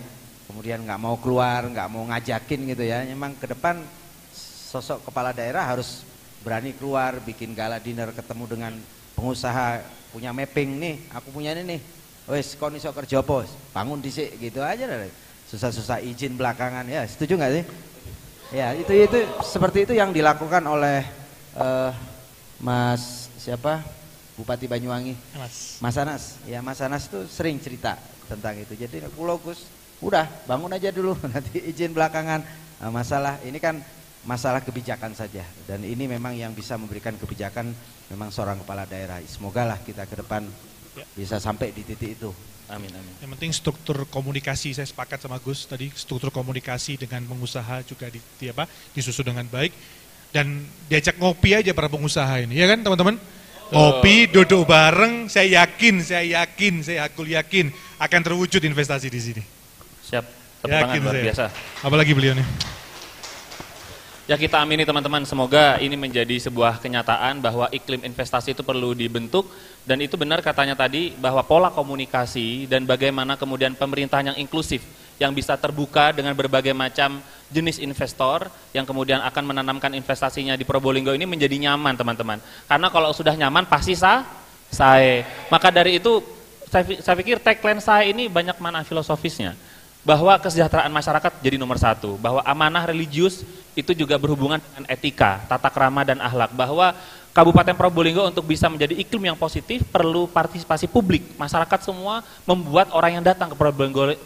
kemudian nggak mau keluar, nggak mau ngajakin gitu ya. Memang ke depan sosok kepala daerah harus berani keluar, bikin gala dinner, ketemu dengan pengusaha, punya mapping nih, aku punya ini nih, wes kon iso kerja apa, bangun dhisik gitu aja lah. Susah-susah izin belakangan ya, setuju nggak sih? Ya itu seperti itu yang dilakukan oleh Mas siapa? Bupati Banyuwangi, Mas Anas. Ya Mas Anas tuh sering cerita tentang itu. Jadi Pulau Gus, udah bangun aja dulu, nanti izin belakangan. Nah, masalah ini kan masalah kebijakan saja. Dan ini memang yang bisa memberikan kebijakan memang seorang kepala daerah. Semoga lah kita ke depan bisa sampai di titik itu. Amin, amin. Yang penting struktur komunikasi, saya sepakat sama Gus tadi, struktur komunikasi dengan pengusaha juga disusun dengan baik. Dan diajak ngopi aja para pengusaha ini, ya kan teman-teman? Ngopi, duduk bareng, saya yakin akan terwujud investasi di sini. Siap, tepuk tangan luar biasa. Apalagi beliau nih. Ya kita amini teman-teman, semoga ini menjadi sebuah kenyataan bahwa iklim investasi itu perlu dibentuk. Dan itu benar katanya tadi bahwa pola komunikasi dan bagaimana kemudian pemerintahan yang inklusif, yang bisa terbuka dengan berbagai macam jenis investor yang kemudian akan menanamkan investasinya di Probolinggo ini menjadi nyaman teman-teman. Karena kalau sudah nyaman pasti saya. Maka dari itu saya pikir tagline saya ini banyak makna filosofisnya. Bahwa kesejahteraan masyarakat jadi nomor 1. Bahwa amanah religius itu juga berhubungan dengan etika, tata krama dan akhlak. Bahwa Kabupaten Probolinggo untuk bisa menjadi iklim yang positif perlu partisipasi publik. Masyarakat semua membuat orang yang datang ke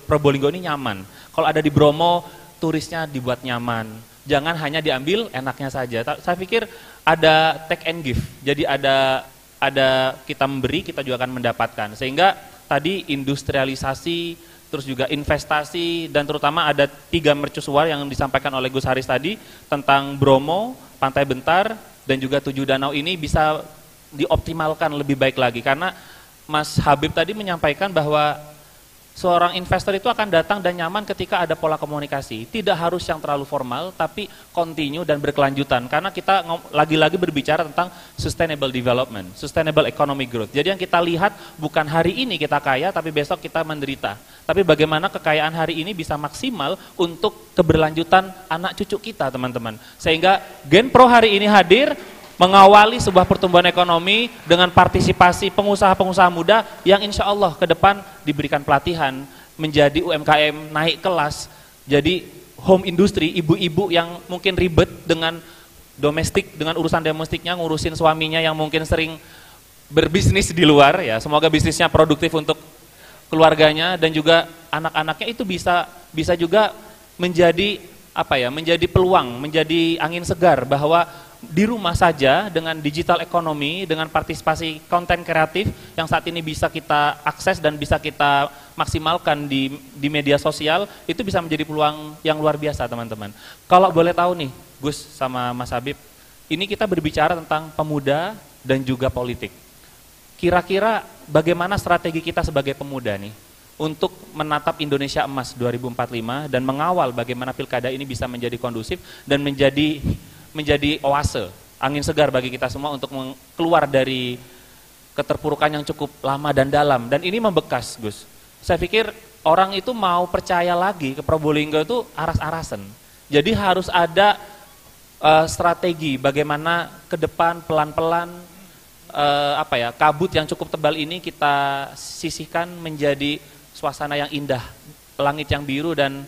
Probolinggo ini nyaman. Kalau ada di Bromo, turisnya dibuat nyaman. Jangan hanya diambil enaknya saja. Saya pikir ada take and give. Jadi ada kita memberi, kita juga akan mendapatkan. Sehingga tadi industrialisasi, terus juga investasi, dan terutama ada 3 mercusuar yang disampaikan oleh Gus Haris tadi tentang Bromo, Pantai Bentar, dan juga 7 danau ini bisa dioptimalkan lebih baik lagi. Karena Mas Habib tadi menyampaikan bahwa seorang investor itu akan datang dan nyaman ketika ada pola komunikasi. Tidak harus yang terlalu formal, tapi continue dan berkelanjutan. Karena kita lagi-lagi berbicara tentang sustainable development, sustainable economic growth. Jadi yang kita lihat bukan hari ini kita kaya, tapi besok kita menderita. Tapi bagaimana kekayaan hari ini bisa maksimal untuk keberlanjutan anak cucu kita, teman-teman. Sehingga Genpro hari ini hadir mengawali sebuah pertumbuhan ekonomi dengan partisipasi pengusaha-pengusaha muda yang insya Allah ke depan diberikan pelatihan menjadi UMKM naik kelas, jadi home industry, ibu-ibu yang mungkin ribet dengan domestik, dengan urusan domestiknya, ngurusin suaminya yang mungkin sering berbisnis di luar, ya semoga bisnisnya produktif untuk keluarganya dan juga anak-anaknya itu bisa juga menjadi menjadi peluang, menjadi angin segar bahwa di rumah saja dengan digital ekonomi, dengan partisipasi konten kreatif yang saat ini bisa kita akses dan bisa kita maksimalkan di media sosial, itu bisa menjadi peluang yang luar biasa teman-teman. Kalau boleh tahu nih Gus sama Mas Habib, ini kita berbicara tentang pemuda dan juga politik. Kira-kira bagaimana strategi kita sebagai pemuda nih untuk menatap Indonesia Emas 2045 dan mengawal bagaimana pilkada ini bisa menjadi kondusif dan menjadi oase, angin segar bagi kita semua untuk keluar dari keterpurukan yang cukup lama dan dalam. Dan ini membekas, Gus. Saya pikir orang itu mau percaya lagi ke Probolinggo itu aras-arasan. Jadi harus ada strategi bagaimana ke depan pelan-pelan kabut yang cukup tebal ini kita sisihkan menjadi suasana yang indah, langit yang biru dan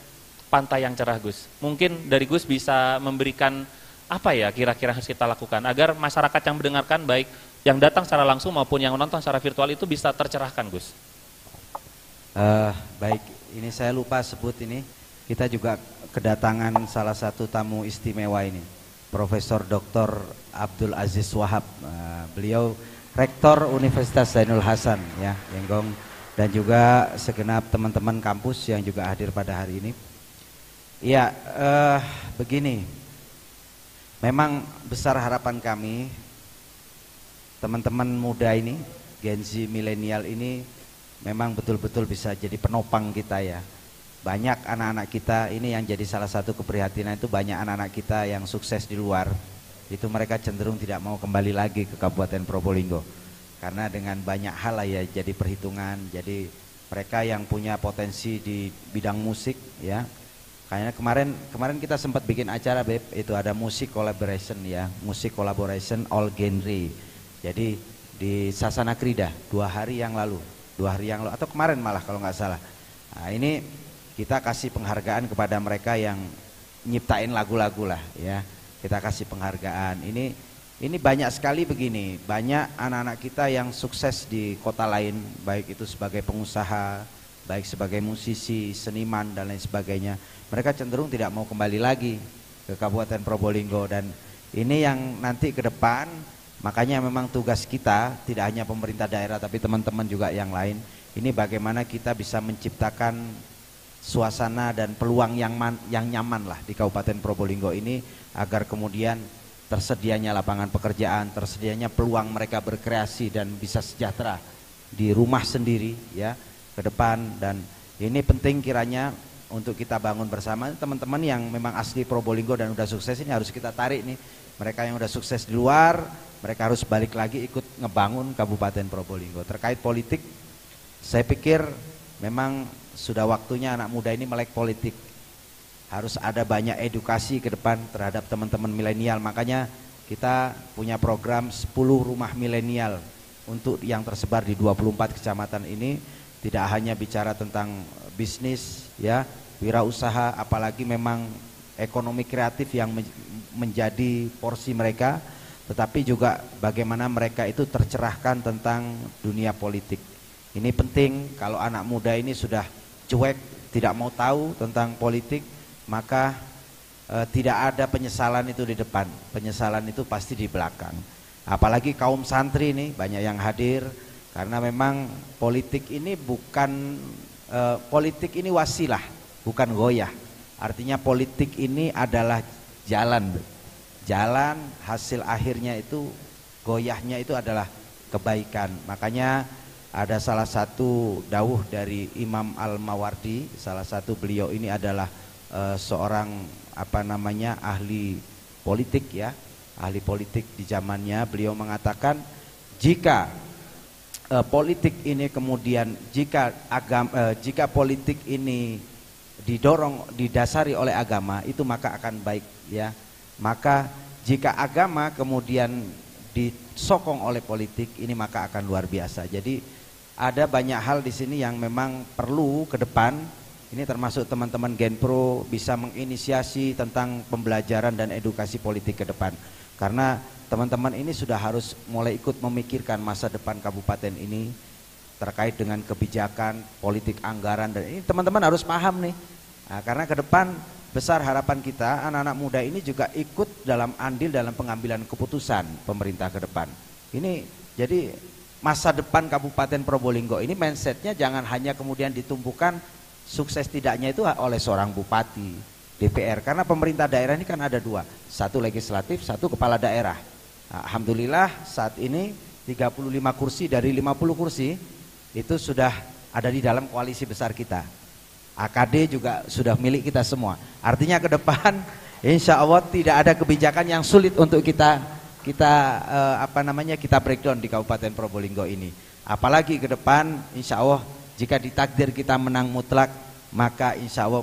pantai yang cerah, Gus. Mungkin dari Gus bisa memberikan apa ya kira-kira harus kita lakukan agar masyarakat yang mendengarkan baik yang datang secara langsung maupun yang menonton secara virtual itu bisa tercerahkan, Gus. Baik, ini saya lupa sebut ini, kita juga kedatangan salah satu tamu istimewa ini, Profesor Dr. Abdul Aziz Wahab. Beliau Rektor Universitas Zainul Hasan ya, Yenggong, dan juga segenap teman-teman kampus yang juga hadir pada hari ini. Ya, begini. Memang besar harapan kami, teman-teman muda ini, Gen Z milenial ini memang betul-betul bisa jadi penopang kita ya. Banyak anak-anak kita ini yang jadi salah satu keprihatinan itu, banyak anak-anak kita yang sukses di luar, itu mereka cenderung tidak mau kembali lagi ke Kabupaten Probolinggo. Karena dengan banyak hal lah ya, jadi perhitungan, jadi mereka yang punya potensi di bidang musik ya. Kayaknya kemarin kita sempat bikin acara Beb, itu ada musik collaboration ya, musik collaboration all genre. Jadi di Sasana Krida 2 hari yang lalu atau kemarin malah kalau nggak salah. Nah, ini kita kasih penghargaan kepada mereka yang nyiptain lagu-lagu lah ya. Kita kasih penghargaan. Ini banyak sekali begini, banyak anak-anak kita yang sukses di kota lain, baik itu sebagai pengusaha, baik sebagai musisi, seniman dan lain sebagainya. Mereka cenderung tidak mau kembali lagi ke Kabupaten Probolinggo, dan ini yang nanti ke depan, makanya memang tugas kita tidak hanya pemerintah daerah tapi teman-teman juga yang lain. Ini bagaimana kita bisa menciptakan suasana dan peluang yang nyaman lah di Kabupaten Probolinggo ini, agar kemudian tersedianya lapangan pekerjaan, tersedianya peluang mereka berkreasi dan bisa sejahtera di rumah sendiri ya ke depan. Dan ini penting kiranya untuk kita bangun bersama. Teman-teman yang memang asli Probolinggo dan udah sukses ini harus kita tarik nih. Mereka yang udah sukses di luar, mereka harus balik lagi ikut ngebangun Kabupaten Probolinggo. Terkait politik, saya pikir memang sudah waktunya anak muda ini melek politik. Harus ada banyak edukasi ke depan terhadap teman-teman milenial. Makanya kita punya program 10 rumah milenial untuk yang tersebar di 24 kecamatan ini. Tidak hanya bicara tentang bisnis ya, wirausaha, apalagi memang ekonomi kreatif yang menjadi porsi mereka, tetapi juga bagaimana mereka itu tercerahkan tentang dunia politik. Ini penting. Kalau anak muda ini sudah cuek, tidak mau tahu tentang politik, maka tidak ada penyesalan itu di depan, penyesalan itu pasti di belakang. Apalagi kaum santri ini banyak yang hadir, karena memang politik ini bukan politik ini wasilah, bukan goyah. Artinya politik ini adalah jalan hasil akhirnya itu, goyahnya itu adalah kebaikan. Makanya ada salah satu dawuh dari Imam Al-Mawardi, salah satu beliau ini adalah seorang ahli politik ya, ahli politik di zamannya. Beliau mengatakan jika politik ini kemudian jika politik ini didasari oleh agama, itu maka akan baik ya. Maka jika agama kemudian disokong oleh politik, ini maka akan luar biasa. Jadi ada banyak hal di sini yang memang perlu ke depan. Ini termasuk teman-teman Genpro bisa menginisiasi tentang pembelajaran dan edukasi politik ke depan. Karena teman-teman ini sudah harus mulai ikut memikirkan masa depan kabupaten ini terkait dengan kebijakan, politik anggaran, dan ini teman-teman harus paham nih. Nah, karena ke depan besar harapan kita anak-anak muda ini juga ikut dalam andil dalam pengambilan keputusan pemerintah ke depan. Ini jadi masa depan Kabupaten Probolinggo ini mindsetnya jangan hanya kemudian ditumpukan sukses tidaknya itu oleh seorang bupati, DPR, karena pemerintah daerah ini kan ada dua, satu legislatif, satu kepala daerah. Nah, alhamdulillah saat ini 35 kursi dari 50 kursi itu sudah ada di dalam koalisi besar kita. AKD juga sudah milik kita semua. Artinya ke depan insya Allah tidak ada kebijakan yang sulit untuk kita breakdown di Kabupaten Probolinggo ini. Apalagi ke depan insya Allah jika ditakdir kita menang mutlak, maka insya Allah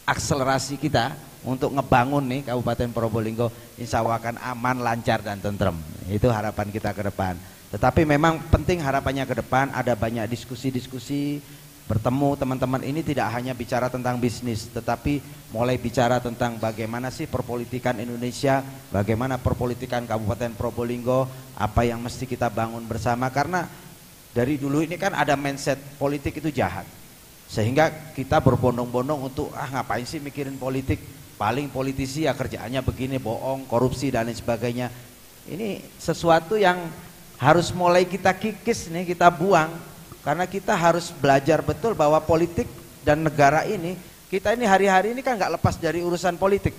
akselerasi kita untuk ngebangun nih Kabupaten Probolinggo insya Allah akan aman, lancar dan tentrem. Itu harapan kita ke depan. Tetapi memang penting harapannya ke depan ada banyak diskusi-diskusi, bertemu teman-teman ini tidak hanya bicara tentang bisnis, tetapi mulai bicara tentang bagaimana sih perpolitikan Indonesia, bagaimana perpolitikan Kabupaten Probolinggo, apa yang mesti kita bangun bersama. Karena dari dulu ini kan ada mindset politik itu jahat, sehingga kita berbondong-bondong untuk ngapain sih mikirin politik, paling politisi ya kerjaannya begini, bohong, korupsi dan lain sebagainya. Ini sesuatu yang harus mulai kita kikis nih, kita buang. Karena kita harus belajar betul bahwa politik dan negara ini, kita ini hari-hari ini kan nggak lepas dari urusan politik.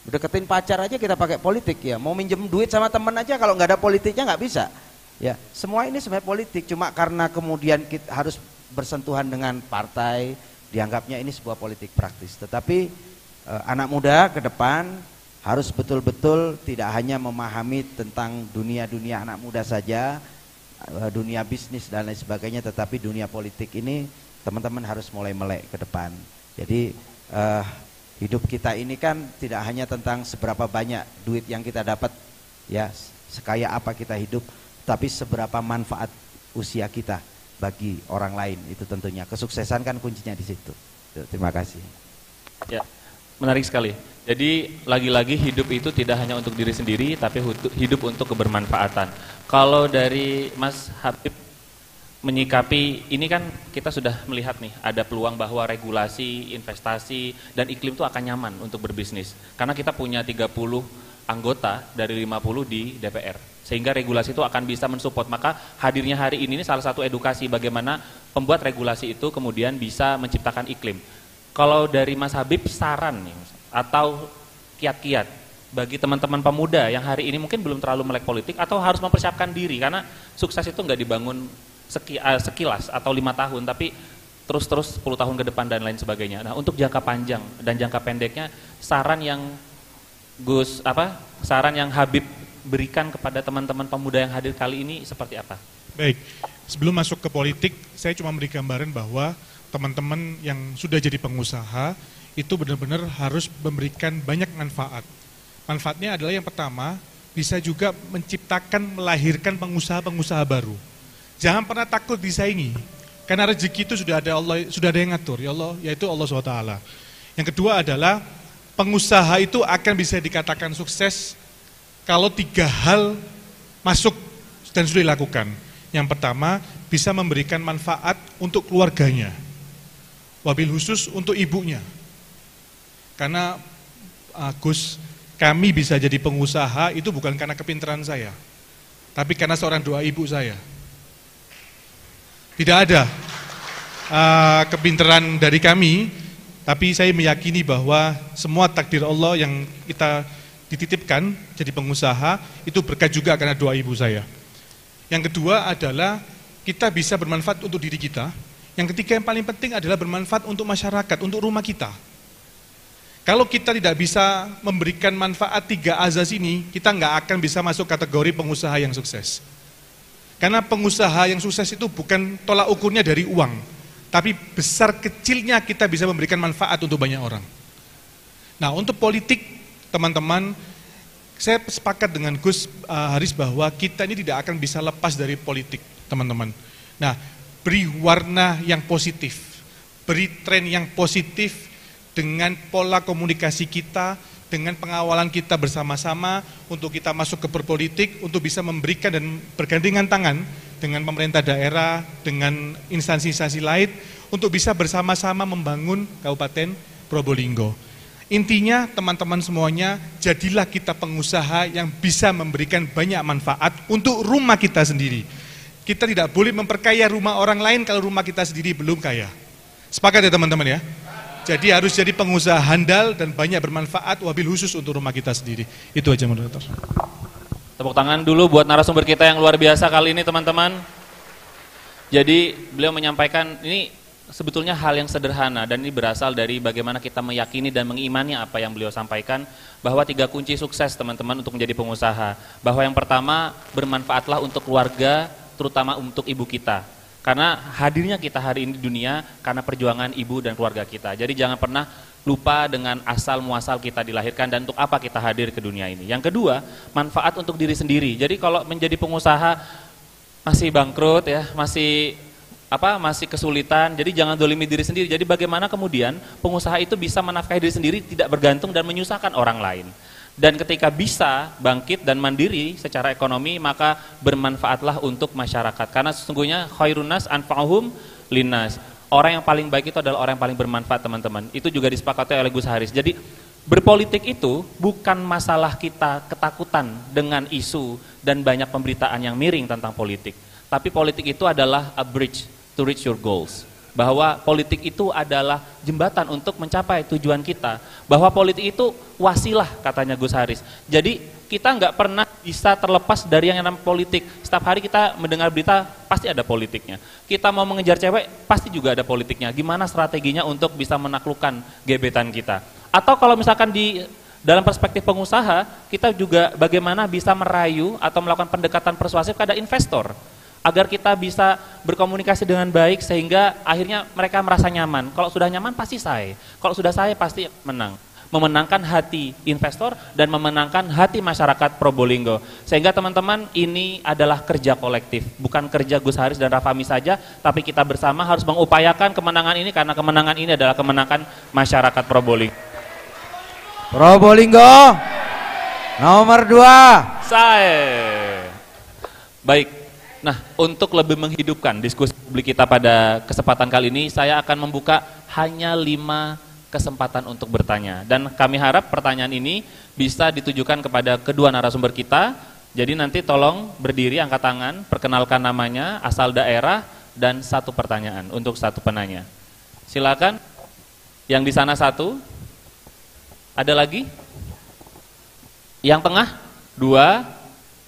Deketin pacar aja kita pakai politik ya, mau minjem duit sama temen aja kalau nggak ada politiknya nggak bisa. Ya, semua ini sebenarnya politik, cuma karena kemudian kita harus bersentuhan dengan partai, dianggapnya ini sebuah politik praktis. Tetapi anak muda ke depan harus betul-betul tidak hanya memahami tentang dunia-dunia anak muda saja, dunia bisnis dan lain sebagainya, tetapi dunia politik ini teman-teman harus mulai melek ke depan. Jadi hidup kita ini kan tidak hanya tentang seberapa banyak duit yang kita dapat, ya sekaya apa kita hidup, tapi seberapa manfaat usia kita bagi orang lain. Itu tentunya kesuksesan kan kuncinya di situ. Terima kasih. Ya, menarik sekali. Jadi lagi-lagi hidup itu tidak hanya untuk diri sendiri, tapi hidup untuk kebermanfaatan. Kalau dari Mas Habib menyikapi ini kan kita sudah melihat nih ada peluang bahwa regulasi, investasi dan iklim itu akan nyaman untuk berbisnis. Karena kita punya 30 anggota dari 50 di DPR. Sehingga regulasi itu akan bisa mensupport. Maka hadirnya hari ini salah satu edukasi bagaimana pembuat regulasi itu kemudian bisa menciptakan iklim. Kalau dari Mas Habib saran nih atau kiat-kiat bagi teman-teman pemuda yang hari ini mungkin belum terlalu melek politik atau harus mempersiapkan diri, karena sukses itu nggak dibangun sekilas atau 5 tahun, tapi terus-terus 10 tahun ke depan dan lain sebagainya. Nah, untuk jangka panjang dan jangka pendeknya saran yang saran yang Habib berikan kepada teman-teman pemuda yang hadir kali ini seperti apa? Baik, sebelum masuk ke politik, saya cuma beri gambaran bahwa teman-teman yang sudah jadi pengusaha itu benar-benar harus memberikan banyak manfaat. Manfaatnya adalah yang pertama, bisa juga menciptakan, melahirkan pengusaha-pengusaha baru. Jangan pernah takut disaingi, karena rezeki itu sudah ada Allah, sudah ada yang ngatur, ya Allah, yaitu Allah SWT. Yang kedua adalah pengusaha itu akan bisa dikatakan sukses kalau 3 hal masuk dan sudah dilakukan. Yang pertama, bisa memberikan manfaat untuk keluarganya, wabil khusus untuk ibunya. Karena Gus, kami bisa jadi pengusaha itu bukan karena kepintaran saya, tapi karena seorang doa ibu saya. Tidak ada kepintaran dari kami, tapi saya meyakini bahwa semua takdir Allah yang kita dititipkan jadi pengusaha itu berkat juga karena doa ibu saya. Yang kedua adalah kita bisa bermanfaat untuk diri kita. Yang ketiga yang paling penting adalah bermanfaat untuk masyarakat, untuk rumah kita. Kalau kita tidak bisa memberikan manfaat 3 azas ini, kita nggak akan bisa masuk kategori pengusaha yang sukses. Karena pengusaha yang sukses itu bukan tolak ukurnya dari uang, tapi besar kecilnya kita bisa memberikan manfaat untuk banyak orang. Nah, untuk politik, teman-teman, saya sepakat dengan Gus Haris bahwa kita ini tidak akan bisa lepas dari politik, teman-teman. Nah, beri warna yang positif, beri tren yang positif, dengan pola komunikasi kita, dengan pengawalan kita bersama-sama untuk kita masuk ke berpolitik, untuk bisa memberikan dan bergandengan tangan dengan pemerintah daerah, dengan instansi-instansi lain, untuk bisa bersama-sama membangun Kabupaten Probolinggo. Intinya teman-teman semuanya, jadilah kita pengusaha yang bisa memberikan banyak manfaat untuk rumah kita sendiri. Kita tidak boleh memperkaya rumah orang lain kalau rumah kita sendiri belum kaya. Sepakat ya teman-teman ya? Jadi harus jadi pengusaha handal dan banyak bermanfaat, wabil khusus untuk rumah kita sendiri. Itu aja moderator. Tepuk tangan dulu buat narasumber kita yang luar biasa kali ini teman-teman. Jadi beliau menyampaikan ini sebetulnya hal yang sederhana dan ini berasal dari bagaimana kita meyakini dan mengimani apa yang beliau sampaikan, bahwa 3 kunci sukses teman-teman untuk menjadi pengusaha. Bahwa yang pertama, bermanfaatlah untuk keluarga, terutama untuk ibu kita. Karena hadirnya kita hari ini di dunia karena perjuangan ibu dan keluarga kita. Jadi jangan pernah lupa dengan asal muasal kita dilahirkan dan untuk apa kita hadir ke dunia ini. Yang kedua, manfaat untuk diri sendiri. Jadi kalau menjadi pengusaha masih bangkrut ya, masih kesulitan, jadi jangan dolimi diri sendiri. Jadi bagaimana kemudian pengusaha itu bisa menafkahi diri sendiri, tidak bergantung dan menyusahkan orang lain. Dan ketika bisa bangkit dan mandiri secara ekonomi, maka bermanfaatlah untuk masyarakat. Karena sesungguhnya khairun nas anfa'uhum linnas. Orang yang paling baik itu adalah orang yang paling bermanfaat teman-teman. Itu juga disepakati oleh Gus Haris. Jadi berpolitik itu bukan masalah kita ketakutan dengan isu dan banyak pemberitaan yang miring tentang politik. Tapi politik itu adalah a bridge to reach your goals. Bahwa politik itu adalah jembatan untuk mencapai tujuan kita. Bahwa politik itu wasilah katanya Gus Haris. Jadi kita nggak pernah bisa terlepas dari yang namanya politik. Setiap hari kita mendengar berita pasti ada politiknya. Kita mau mengejar cewek pasti juga ada politiknya. Gimana strateginya untuk bisa menaklukkan gebetan kita. Atau kalau misalkan dalam perspektif pengusaha, kita juga bagaimana bisa merayu atau melakukan pendekatan persuasif kepada investor. Agar kita bisa berkomunikasi dengan baik sehingga akhirnya mereka merasa nyaman. Kalau sudah nyaman pasti saya. Kalau sudah saya pasti menang. Memenangkan hati investor dan memenangkan hati masyarakat Probolinggo. Sehingga teman-teman ini adalah kerja kolektif. Bukan kerja Gus Haris dan Rafami saja, tapi kita bersama harus mengupayakan kemenangan ini karena kemenangan ini adalah kemenangan masyarakat Probolinggo. Probolinggo nomor 2. Saya. Baik. Nah, untuk lebih menghidupkan diskusi publik kita pada kesempatan kali ini, saya akan membuka hanya 5 kesempatan untuk bertanya. Dan kami harap pertanyaan ini bisa ditujukan kepada kedua narasumber kita. Jadi nanti tolong berdiri, angkat tangan, perkenalkan namanya, asal daerah, dan 1 pertanyaan untuk 1 penanya. Silakan. Yang di sana 1. Ada lagi? Yang tengah? 2,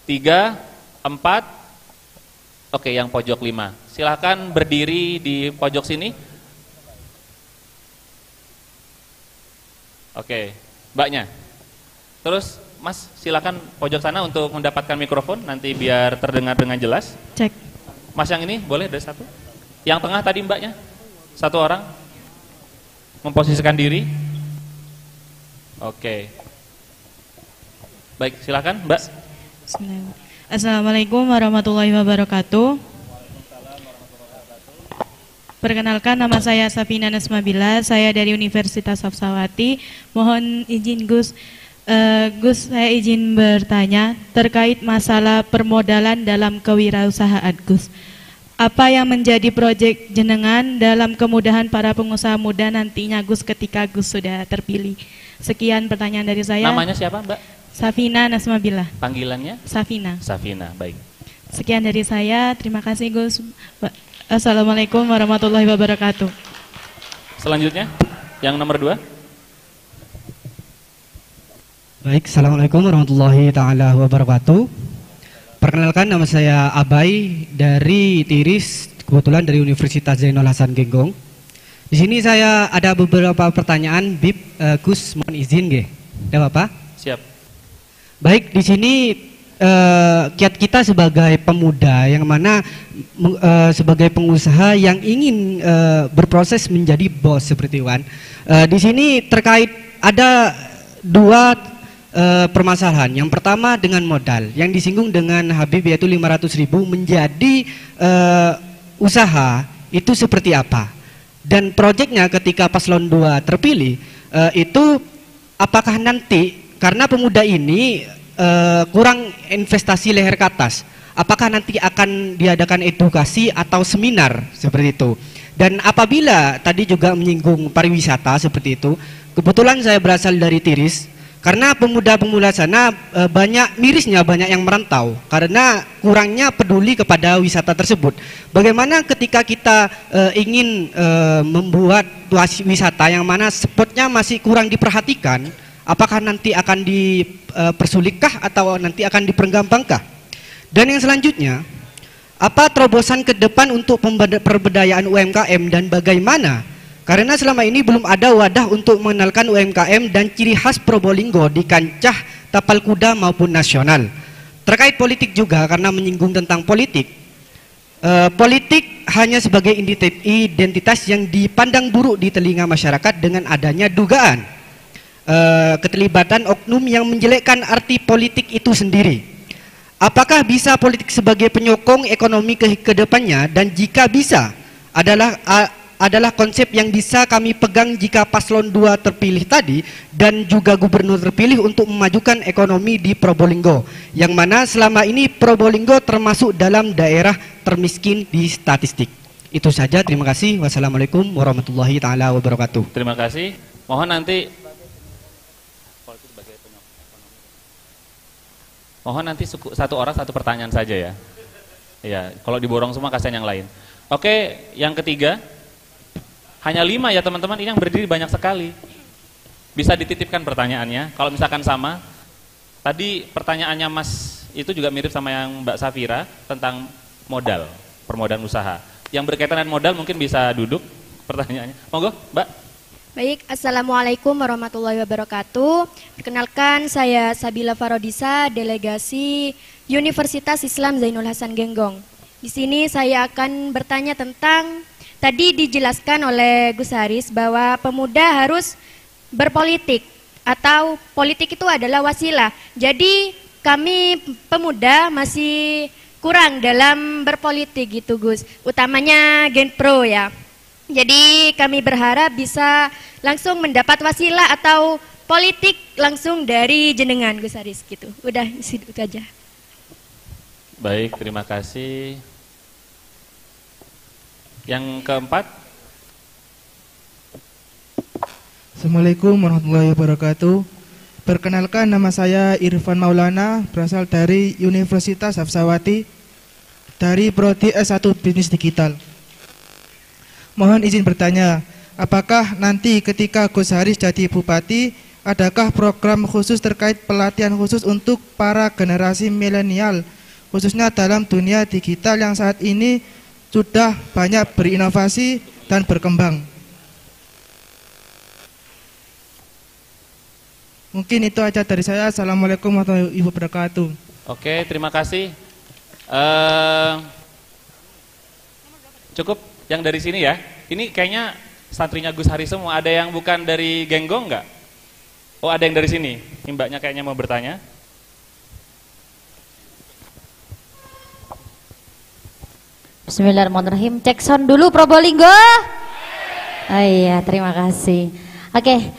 3, 4. Oke, yang pojok 5. Silahkan berdiri di pojok sini. Oke, mbaknya. Terus, Mas, silakan pojok sana untuk mendapatkan mikrofon, nanti biar terdengar dengan jelas. Cek. Mas yang ini, boleh ada 1. Yang tengah tadi mbaknya, 1 orang. Memposisikan diri. Oke. Baik, silakan, Mbak. Bismillahirrahmanirrahim. Assalamualaikum warahmatullahi wabarakatuh. Perkenalkan, nama saya Safina Nasmabila, saya dari Universitas Hafsawati. Mohon izin Gus, saya izin bertanya terkait masalah permodalan dalam kewirausahaan Gus. Apa yang menjadi proyek jenengan dalam kemudahan para pengusaha muda nantinya Gus ketika Gus sudah terpilih? Sekian pertanyaan dari saya. Namanya siapa Mbak? Safina Nasmabila. Panggilannya? Safina. Safina, baik. Sekian dari saya, terima kasih Gus. Assalamualaikum warahmatullahi wabarakatuh. Selanjutnya, yang nomor 2. Baik, Assalamualaikum warahmatullahi ta'ala wabarakatuh. Perkenalkan, nama saya Abai dari Tiris, kebetulan dari Universitas Zainul Hasan Genggong. Di sini saya ada beberapa pertanyaan, Bib, Gus, mohon izin nggih. Ada Bapak? Siap. Baik, di sini kiat kita sebagai pemuda yang mana sebagai pengusaha yang ingin berproses menjadi bos seperti Wan. Di sini terkait ada 2 permasalahan. Yang pertama dengan modal yang disinggung dengan Habib, yaitu 500.000 menjadi usaha itu seperti apa? Dan proyeknya ketika paslon 2 terpilih itu apakah nanti karena pemuda ini kurang investasi leher ke atas, apakah nanti akan diadakan edukasi atau seminar seperti itu? Dan apabila tadi juga menyinggung pariwisata seperti itu, Kebetulan saya berasal dari Tiris. Karena pemuda-pemuda sana banyak mirisnya, banyak yang merantau karena kurangnya peduli kepada wisata tersebut. Bagaimana ketika kita ingin membuat wisata yang mana spotnya masih kurang diperhatikan, apakah nanti akan dipersulitkah atau nanti akan dipergampangkah? Dan yang selanjutnya, apa terobosan ke depan untuk pemberdayaan UMKM dan bagaimana? Karena selama ini belum ada wadah untuk mengenalkan UMKM dan ciri khas Probolinggo di kancah tapal kuda maupun nasional. Terkait politik juga, karena menyinggung tentang politik. Politik hanya sebagai identitas yang dipandang buruk di telinga masyarakat dengan adanya dugaan keterlibatan oknum yang menjelekkan arti politik itu sendiri. Apakah bisa politik sebagai penyokong ekonomi ke depannya, dan jika bisa adalah konsep yang bisa kami pegang jika paslon 2 terpilih tadi dan juga gubernur terpilih untuk memajukan ekonomi di Probolinggo, yang mana selama ini Probolinggo termasuk dalam daerah termiskin di statistik. Itu saja, terima kasih. Wassalamualaikum warahmatullahi taala wabarakatuh. Terima kasih. Mohon nanti satu orang satu pertanyaan saja ya. Ya, kalau diborong semua kasihan yang lain. Oke, yang ketiga. Hanya 5 ya teman-teman, ini yang berdiri banyak sekali. Bisa dititipkan pertanyaannya, kalau misalkan sama. Tadi pertanyaannya Mas itu juga mirip sama yang Mbak Safira tentang modal, permodal usaha. Yang berkaitan dengan modal mungkin bisa duduk pertanyaannya. Monggo Mbak. Baik, Assalamualaikum warahmatullahi wabarakatuh. Perkenalkan, saya Sabila Farodisa, delegasi Universitas Islam Zainul Hasan Genggong. Di sini saya akan bertanya tentang tadi dijelaskan oleh Gus Haris bahwa pemuda harus berpolitik atau politik itu adalah wasilah. Jadi kami pemuda masih kurang dalam berpolitik gitu Gus, utamanya Genpro ya. Jadi kami berharap bisa langsung mendapat wasilah atau politik langsung dari jenengan Gus Haris gitu. Udah itu aja. Baik, terima kasih. Yang keempat. Assalamualaikum warahmatullahi wabarakatuh. Perkenalkan, nama saya Irfan Maulana, berasal dari Universitas Hafsawati, dari Prodi S1 Bisnis Digital. Mohon izin bertanya, apakah nanti ketika Gus Haris jadi bupati, adakah program khusus terkait pelatihan khusus untuk para generasi milenial, khususnya dalam dunia digital yang saat ini sudah banyak berinovasi dan berkembang? Mungkin itu aja dari saya. Assalamualaikum warahmatullahi wabarakatuh. Oke, terima kasih. Cukup yang dari sini ya. Ini kayaknya santrinya Gus Haris semua. Ada yang bukan dari Genggong nggak? Oh, ada yang dari sini. Ini mbaknya kayaknya mau bertanya. Bismillahirrahmanirrahim. Cek sound dulu Probolinggo. Oh iya, terima kasih. Oke,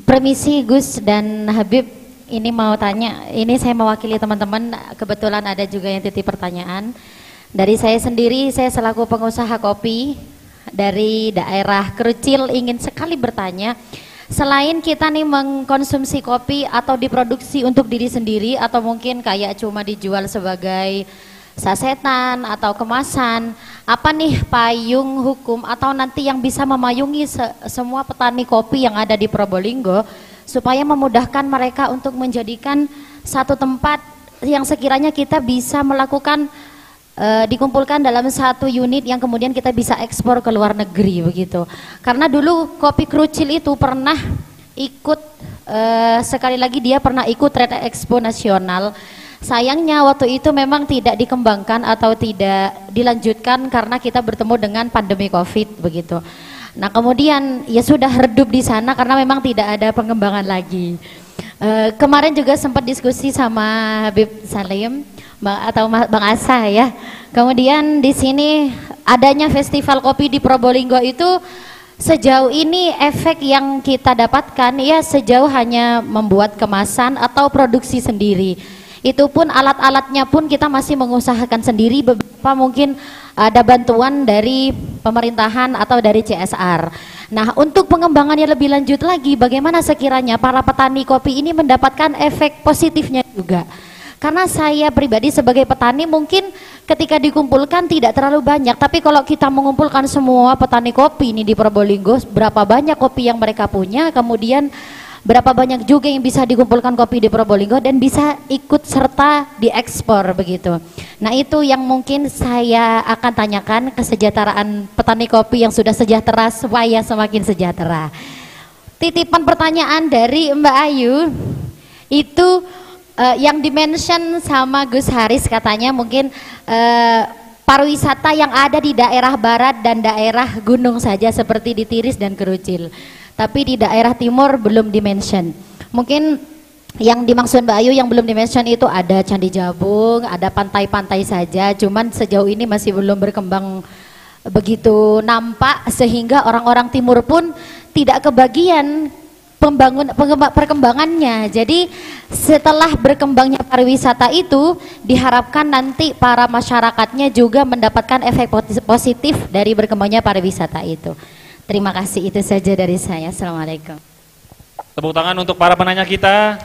permisi Gus dan Habib, ini mau tanya, ini saya mewakili teman-teman, kebetulan ada juga yang titip pertanyaan. Dari saya sendiri, saya selaku pengusaha kopi dari daerah Krucil ingin sekali bertanya, selain kita nih mengkonsumsi kopi atau diproduksi untuk diri sendiri atau mungkin kayak cuma dijual sebagai sasetan atau kemasan, apa nih payung hukum atau nanti yang bisa memayungi semua petani kopi yang ada di Probolinggo supaya memudahkan mereka untuk menjadikan satu tempat yang sekiranya kita bisa melakukan dikumpulkan dalam satu unit yang kemudian kita bisa ekspor ke luar negeri begitu. Karena dulu Kopi Krucil itu pernah ikut sekali lagi dia pernah ikut Trade Expo Nasional. Sayangnya waktu itu memang tidak dikembangkan atau tidak dilanjutkan karena kita bertemu dengan pandemi Covid begitu. Nah kemudian ya sudah redup di sana karena memang tidak ada pengembangan lagi. Kemarin juga sempat diskusi sama Habib Salim atau Bang Asa ya. Kemudian di sini adanya festival kopi di Probolinggo itu sejauh ini efek yang kita dapatkan ya sejauh hanya membuat kemasan atau produksi sendiri. Itu pun alat-alatnya pun kita masih mengusahakan sendiri, beberapa mungkin ada bantuan dari pemerintahan atau dari CSR. Nah, untuk pengembangannya lebih lanjut lagi, bagaimana sekiranya para petani kopi ini mendapatkan efek positifnya juga? Karena saya pribadi sebagai petani mungkin ketika dikumpulkan tidak terlalu banyak, tapi kalau kita mengumpulkan semua petani kopi ini di Probolinggo, berapa banyak kopi yang mereka punya, kemudian berapa banyak juga yang bisa dikumpulkan kopi di Probolinggo dan bisa ikut serta diekspor begitu. Nah, itu yang mungkin saya akan tanyakan, kesejahteraan petani kopi yang sudah sejahtera supaya semakin sejahtera. Titipan pertanyaan dari Mbak Ayu itu yang dimention sama Gus Haris, katanya mungkin pariwisata yang ada di daerah barat dan daerah gunung saja seperti di Tiris dan Kerucil, tapi di daerah timur belum dimention. Mungkin yang dimaksud Mbak Ayu yang belum dimention itu ada Candi Jabung, ada pantai-pantai saja, cuman sejauh ini masih belum berkembang begitu nampak sehingga orang-orang timur pun tidak kebagian perkembangannya. Jadi setelah berkembangnya pariwisata itu diharapkan nanti para masyarakatnya juga mendapatkan efek positif dari berkembangnya pariwisata itu. Terima kasih, itu saja dari saya. Assalamualaikum. Tepuk tangan untuk para penanya kita.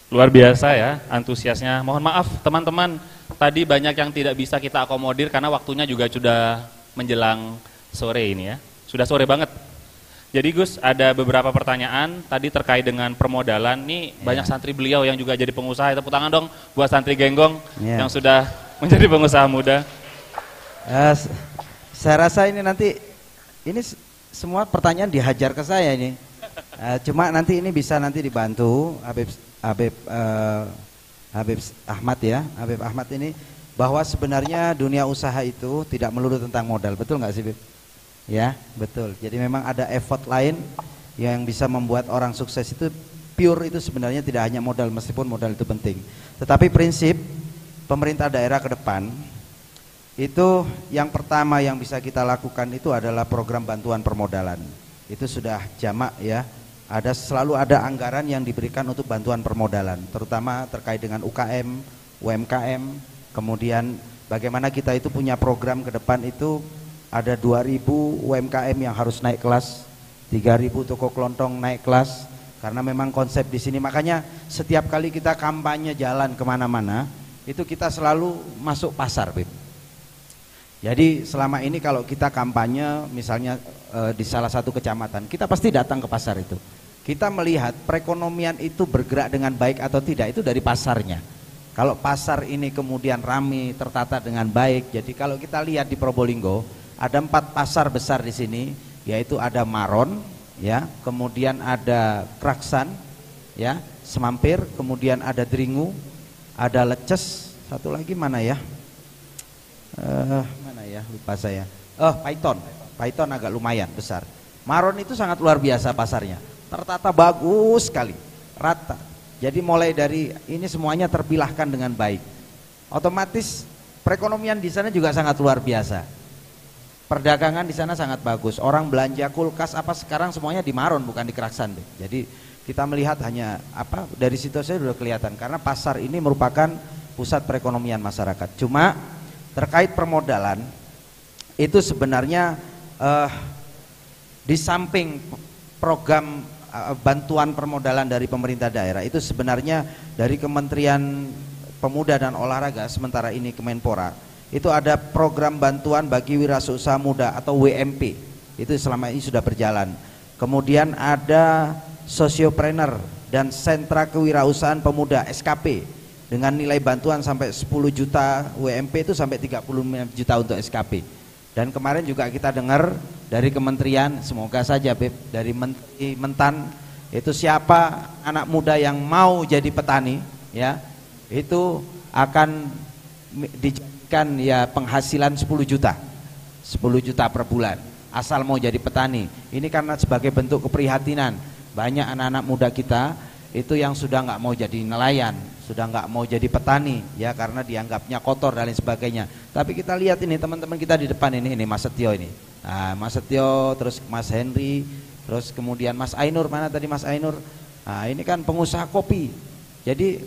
Luar biasa ya antusiasnya. Mohon maaf teman-teman, tadi banyak yang tidak bisa kita akomodir karena waktunya juga sudah menjelang sore ini ya. Sudah sore banget. Jadi Gus, ada beberapa pertanyaan tadi terkait dengan permodalan. Nih banyak santri beliau yang juga jadi pengusaha. Tepuk tangan dong buat santri Genggong yang sudah menjadi pengusaha muda. Saya rasa ini nanti semua pertanyaan dihajar ke saya ini. Cuma nanti ini bisa nanti dibantu Habib Ahmad ya. Habib Ahmad ini bahwa sebenarnya dunia usaha itu tidak melulu tentang modal. Betul nggak sih, Bib? Ya, betul. Jadi memang ada effort lain yang bisa membuat orang sukses itu pure, itu sebenarnya tidak hanya modal, meskipun modal itu penting. Tetapi prinsip pemerintah daerah ke depan itu yang pertama yang bisa kita lakukan itu adalah program bantuan permodalan. Itu sudah jamak ya. Selalu ada anggaran yang diberikan untuk bantuan permodalan, terutama terkait dengan UKM, UMKM. Kemudian bagaimana kita itu punya program ke depan itu ada 2.000 UMKM yang harus naik kelas, 3.000 toko kelontong naik kelas, karena memang konsep di sini. Makanya setiap kali kita kampanye jalan kemana-mana, itu kita selalu masuk pasar, Bib. Jadi selama ini kalau kita kampanye misalnya di salah satu kecamatan, kita pasti datang ke pasar itu. Kita melihat perekonomian itu bergerak dengan baik atau tidak, itu dari pasarnya. Kalau pasar ini kemudian rame, tertata dengan baik, jadi kalau kita lihat di Probolinggo, ada 4 pasar besar di sini, yaitu ada Maron, ya, kemudian ada Kraksan, ya, Semampir, kemudian ada Dringu, ada Leces, satu lagi mana ya? Mana ya? Lupa saya. Paiton agak lumayan besar. Maron itu sangat luar biasa pasarnya, tertata bagus sekali, rata. Jadi mulai dari ini semuanya terpilahkan dengan baik. Otomatis perekonomian di sana juga sangat luar biasa. Perdagangan di sana sangat bagus. Orang belanja kulkas apa sekarang semuanya di Maron, bukan di Kraksan deh. Jadi kita melihat hanya dari situ saja sudah kelihatan, karena pasar ini merupakan pusat perekonomian masyarakat. Cuma terkait permodalan itu sebenarnya di samping program bantuan permodalan dari pemerintah daerah, itu sebenarnya dari Kementerian Pemuda dan Olahraga, sementara ini Kemenpora, itu ada program bantuan bagi wirausaha muda atau WMP, itu selama ini sudah berjalan. Kemudian ada sosiopreneur dan sentra kewirausahaan pemuda SKP dengan nilai bantuan sampai 10 juta, WMP itu sampai 35 juta untuk SKP. Dan kemarin juga kita dengar dari kementerian, semoga saja Beb, dari Menteri Mentan, itu siapa anak muda yang mau jadi petani ya, itu akan kan ya penghasilan 10 juta per bulan asal mau jadi petani. Ini karena sebagai bentuk keprihatinan banyak anak-anak muda kita itu yang sudah nggak mau jadi nelayan, sudah nggak mau jadi petani ya, karena dianggapnya kotor dan lain sebagainya. Tapi kita lihat ini teman-teman kita di depan ini Mas Setio ini, nah, Mas Setio, terus Mas Henry, terus kemudian Mas Ainur, mana tadi Mas Ainur, nah ini kan pengusaha kopi. Jadi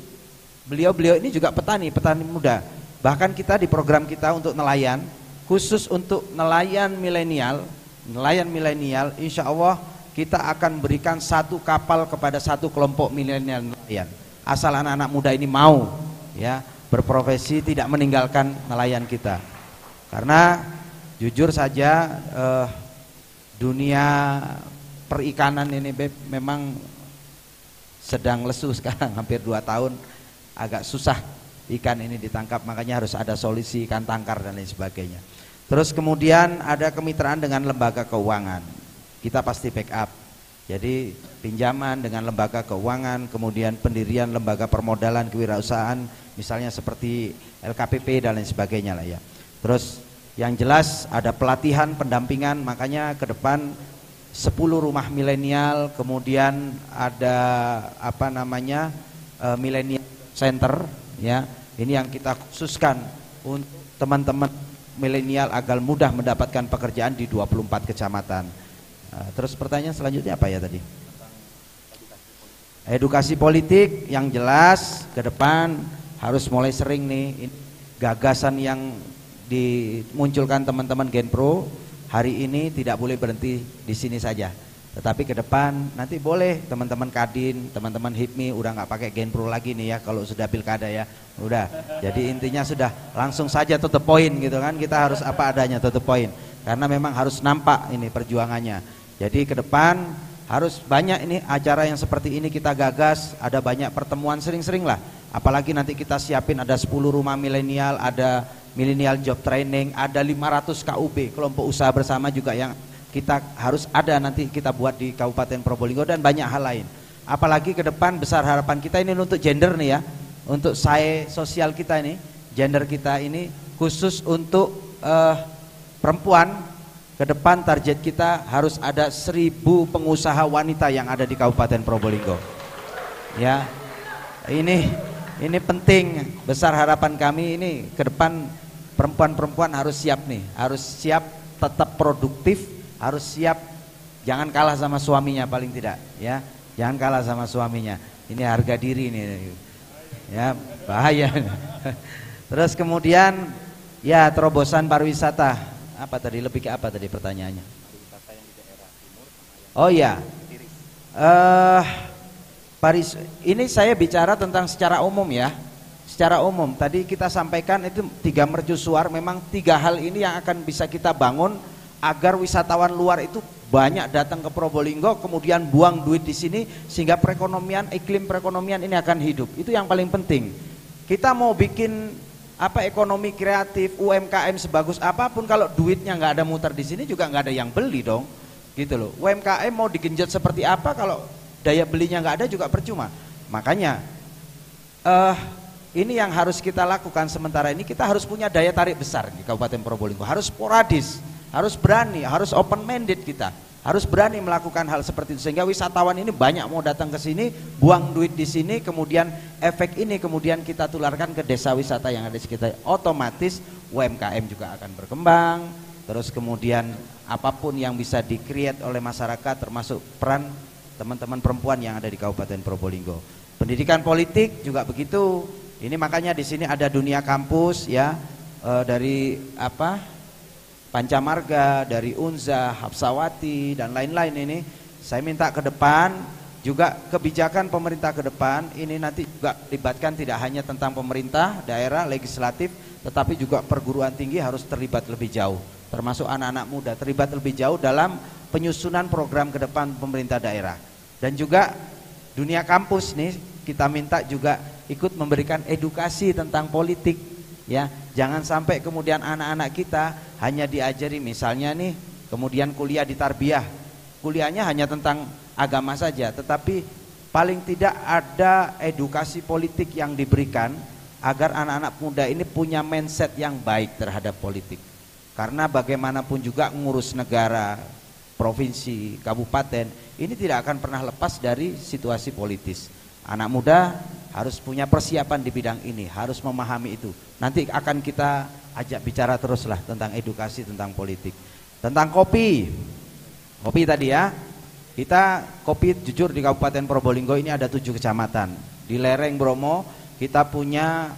beliau-beliau ini juga petani muda. Bahkan kita di program kita untuk nelayan, khusus untuk nelayan milenial, nelayan milenial, insya Allah kita akan berikan satu kapal kepada satu kelompok milenial nelayan. Asal anak-anak muda ini mau ya berprofesi, tidak meninggalkan nelayan kita. Karena jujur saja dunia perikanan ini memang sedang lesu sekarang, hampir 2 tahun agak susah ikan ini ditangkap, makanya harus ada solusi ikan tangkar dan lain sebagainya. Terus kemudian ada kemitraan dengan lembaga keuangan, kita pasti backup. Jadi pinjaman dengan lembaga keuangan, kemudian pendirian lembaga permodalan kewirausahaan, misalnya seperti LKPP dan lain sebagainya lah ya. Terus yang jelas ada pelatihan, pendampingan, makanya ke depan 10 rumah milenial, kemudian ada apa namanya milenial center ya. Ini yang kita khususkan untuk teman-teman milenial agar mudah mendapatkan pekerjaan di 24 kecamatan. Terus pertanyaan selanjutnya apa ya tadi? Edukasi politik yang jelas ke depan harus mulai sering nih. Gagasan yang dimunculkan teman-teman Genpro hari ini tidak boleh berhenti di sini saja, tetapi ke depan nanti boleh teman-teman Kadin, teman-teman HIPMI udah nggak pakai Genpro lagi nih ya kalau sudah pilkada ya, udah. Jadi intinya sudah langsung saja to the point gitu kan, kita harus apa adanya to the point, karena memang harus nampak ini perjuangannya. Jadi ke depan harus banyak ini acara yang seperti ini kita gagas, ada banyak pertemuan sering-sering lah, apalagi nanti kita siapin ada 10 rumah milenial, ada milenial job training, ada 500 KUB kelompok usaha bersama juga yang kita harus ada nanti kita buat di Kabupaten Probolinggo dan banyak hal lain. Apalagi ke depan besar harapan kita ini untuk gender nih ya, untuk sosial kita ini, gender kita ini khusus untuk perempuan. Ke depan target kita harus ada 1000 pengusaha wanita yang ada di Kabupaten Probolinggo. Ya, ini penting, besar harapan kami ini ke depan perempuan-perempuan harus siap nih, harus siap tetap produktif, harus siap jangan kalah sama suaminya paling tidak ya, jangan kalah sama suaminya, ini harga diri nih ya, bahaya. Terus kemudian ya terobosan pariwisata, apa tadi, lebih ke apa tadi pertanyaannya? Oh ya, ini saya bicara tentang secara umum ya. Secara umum tadi kita sampaikan itu 3 mercusuar, memang 3 hal ini yang akan bisa kita bangun agar wisatawan luar itu banyak datang ke Probolinggo, kemudian buang duit di sini sehingga perekonomian, iklim perekonomian ini akan hidup. Itu yang paling penting. Kita mau bikin apa ekonomi kreatif, UMKM sebagus apapun kalau duitnya nggak ada muter di sini juga nggak ada yang beli dong. Gitu loh. UMKM mau digenjot seperti apa kalau daya belinya nggak ada juga percuma. Makanya ini yang harus kita lakukan sementara ini, kita harus punya daya tarik besar di Kabupaten Probolinggo, harus sporadis, harus berani, harus open minded kita, harus berani melakukan hal seperti itu sehingga wisatawan ini banyak mau datang ke sini, buang duit di sini, kemudian efek ini kemudian kita tularkan ke desa wisata yang ada di sekitar, otomatis UMKM juga akan berkembang, terus kemudian apapun yang bisa di-create oleh masyarakat termasuk peran teman-teman perempuan yang ada di Kabupaten Probolinggo. Pendidikan politik juga begitu. Ini makanya di sini ada dunia kampus ya, dari apa Pancamarga, dari Unza, Hapsawati dan lain-lain ini. Saya minta ke depan juga kebijakan pemerintah ke depan ini nanti juga libatkan tidak hanya tentang pemerintah daerah, legislatif, tetapi juga perguruan tinggi harus terlibat lebih jauh, termasuk anak-anak muda terlibat lebih jauh dalam penyusunan program ke depan pemerintah daerah. Dan juga dunia kampus nih kita minta juga ikut memberikan edukasi tentang politik ya. Jangan sampai kemudian anak-anak kita hanya diajari misalnya nih, kemudian kuliah di tarbiyah, kuliahnya hanya tentang agama saja, tetapi paling tidak ada edukasi politik yang diberikan agar anak-anak muda ini punya mindset yang baik terhadap politik. Karena bagaimanapun juga ngurus negara, provinsi, kabupaten, ini tidak akan pernah lepas dari situasi politis. Anak muda harus punya persiapan di bidang ini, harus memahami itu. Nanti akan kita ajak bicara teruslah tentang edukasi, tentang politik. Tentang kopi tadi ya, kita kopi jujur di Kabupaten Probolinggo ini ada 7 kecamatan. Di lereng Bromo kita punya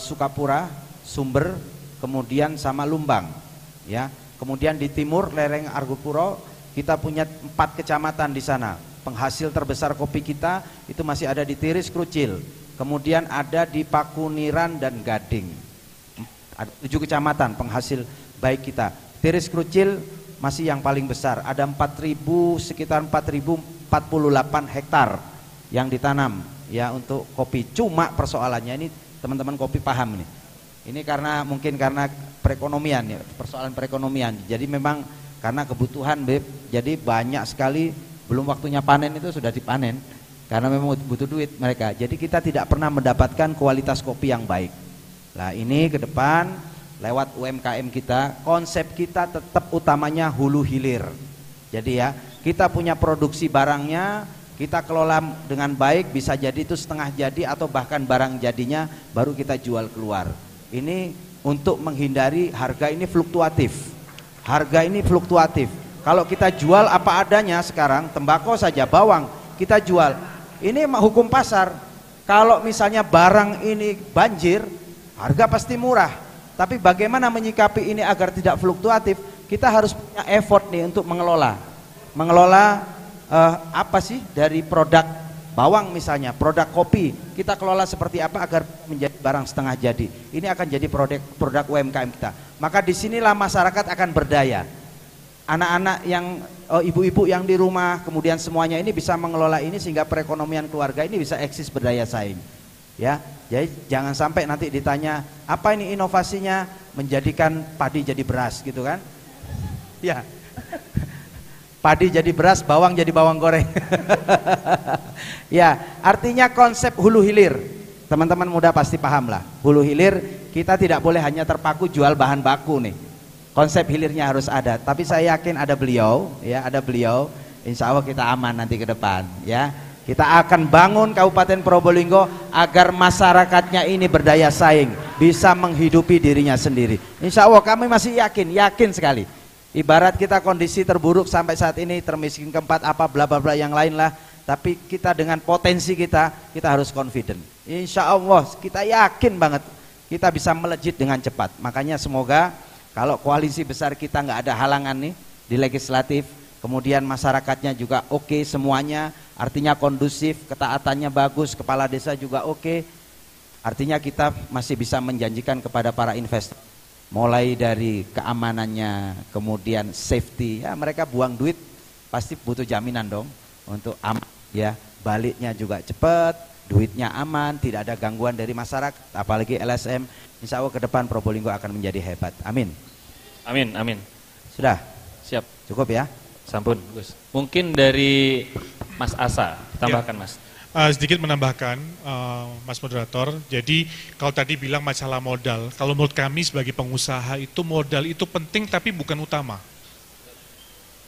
Sukapura, Sumber, kemudian sama Lumbang ya. Kemudian di timur lereng Argopuro kita punya 4 kecamatan di sana. Penghasil terbesar kopi kita itu masih ada di Tiris Krucil. Kemudian ada di Pakuniran dan Gading. Ada 7 kecamatan penghasil baik kita. Tiris Krucil masih yang paling besar. Ada sekitar 4.048 hektar yang ditanam ya untuk kopi. Cuma persoalannya ini teman-teman kopi paham nih. Ini mungkin karena perekonomian ya, persoalan perekonomian. Jadi memang karena kebutuhan Beb, jadi banyak sekali belum waktunya panen itu sudah dipanen karena memang butuh duit mereka. Jadi kita tidak pernah mendapatkan kualitas kopi yang baik. Nah, ini ke depan lewat UMKM kita, konsep kita tetap utamanya hulu hilir. Jadi ya, kita punya produksi barangnya, kita kelola dengan baik, bisa jadi itu setengah jadi atau bahkan barang jadinya baru kita jual keluar. Ini untuk menghindari harga ini fluktuatif. Harga ini fluktuatif. Kalau kita jual apa adanya sekarang, tembakau saja, bawang, kita jual. Ini hukum pasar. Kalau misalnya barang ini banjir, harga pasti murah. Tapi bagaimana menyikapi ini agar tidak fluktuatif? Kita harus punya effort nih untuk mengelola. Mengelola apa sih dari produk bawang misalnya, produk kopi, kita kelola seperti apa agar menjadi barang setengah jadi. Ini akan jadi produk UMKM kita. Maka disinilah masyarakat akan berdaya. Anak-anak yang ibu-ibu yang di rumah, kemudian semuanya ini bisa mengelola ini sehingga perekonomian keluarga ini bisa eksis berdaya saing. Ya, jadi jangan sampai nanti ditanya apa ini inovasinya menjadikan padi jadi beras gitu kan? Ya. Padi jadi beras, bawang jadi bawang goreng. Ya, artinya konsep hulu hilir. Teman-teman muda pasti paham lah. Hulu hilir kita tidak boleh hanya terpaku jual bahan baku nih. Konsep hilirnya harus ada. Tapi saya yakin ada beliau, ya ada beliau. Insya Allah kita aman nanti ke depan, ya. Kita akan bangun Kabupaten Probolinggo agar masyarakatnya ini berdaya saing, bisa menghidupi dirinya sendiri. Insya Allah kami masih yakin sekali. Ibarat kita kondisi terburuk sampai saat ini, termiskin keempat apa bla bla bla yang lain lah, tapi kita dengan potensi kita harus confident. Insya Allah kita yakin banget kita bisa melejit dengan cepat. Makanya semoga kalau koalisi besar kita nggak ada halangan nih di legislatif, kemudian masyarakatnya juga oke semuanya, artinya kondusif, ketaatannya bagus, kepala desa juga oke, artinya kita masih bisa menjanjikan kepada para investor. Mulai dari keamanannya, kemudian safety, ya mereka buang duit pasti butuh jaminan dong untuk aman, ya baliknya juga cepat, duitnya aman, tidak ada gangguan dari masyarakat, apalagi LSM. Insya Allah ke depan Probolinggo akan menjadi hebat. Amin. Amin, amin. Sudah? Siap. Cukup ya? Sampun, Gus. Mungkin dari Mas Asa, tambahkan ya. Mas. Sedikit menambahkan Mas Moderator, jadi kalau tadi bilang masalah modal, kalau menurut kami sebagai pengusaha itu modal itu penting tapi bukan utama.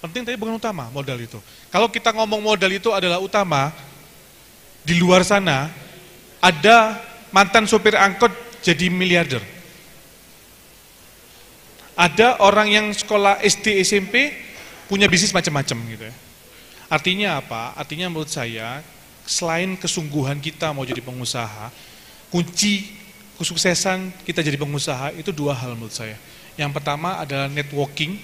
Penting tapi bukan utama modal itu. Kalau kita ngomong modal itu adalah utama, di luar sana ada mantan sopir angkot jadi miliarder. Ada orang yang sekolah SD SMP punya bisnis macam-macam gitu ya. Artinya apa? Artinya menurut saya selain kesungguhan kita mau jadi pengusaha, kunci kesuksesan kita jadi pengusaha itu 2 hal menurut saya. Yang pertama adalah networking,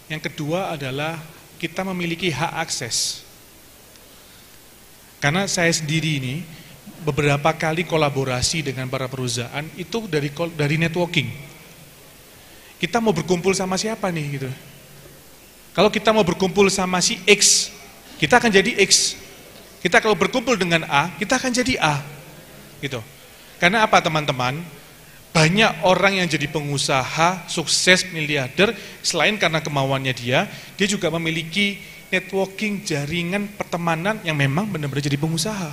yang kedua adalah kita memiliki hak akses. Karena saya sendiri ini beberapa kali kolaborasi dengan para perusahaan itu dari networking. Kita mau berkumpul sama siapa nih gitu. Kalau kita mau berkumpul sama si X, kita akan jadi X. Kita kalau berkumpul dengan A, kita akan jadi A, gitu. Karena apa teman-teman? Banyak orang yang jadi pengusaha, sukses, miliarder, selain karena kemauannya dia juga memiliki networking, jaringan, pertemanan yang memang benar-benar jadi pengusaha,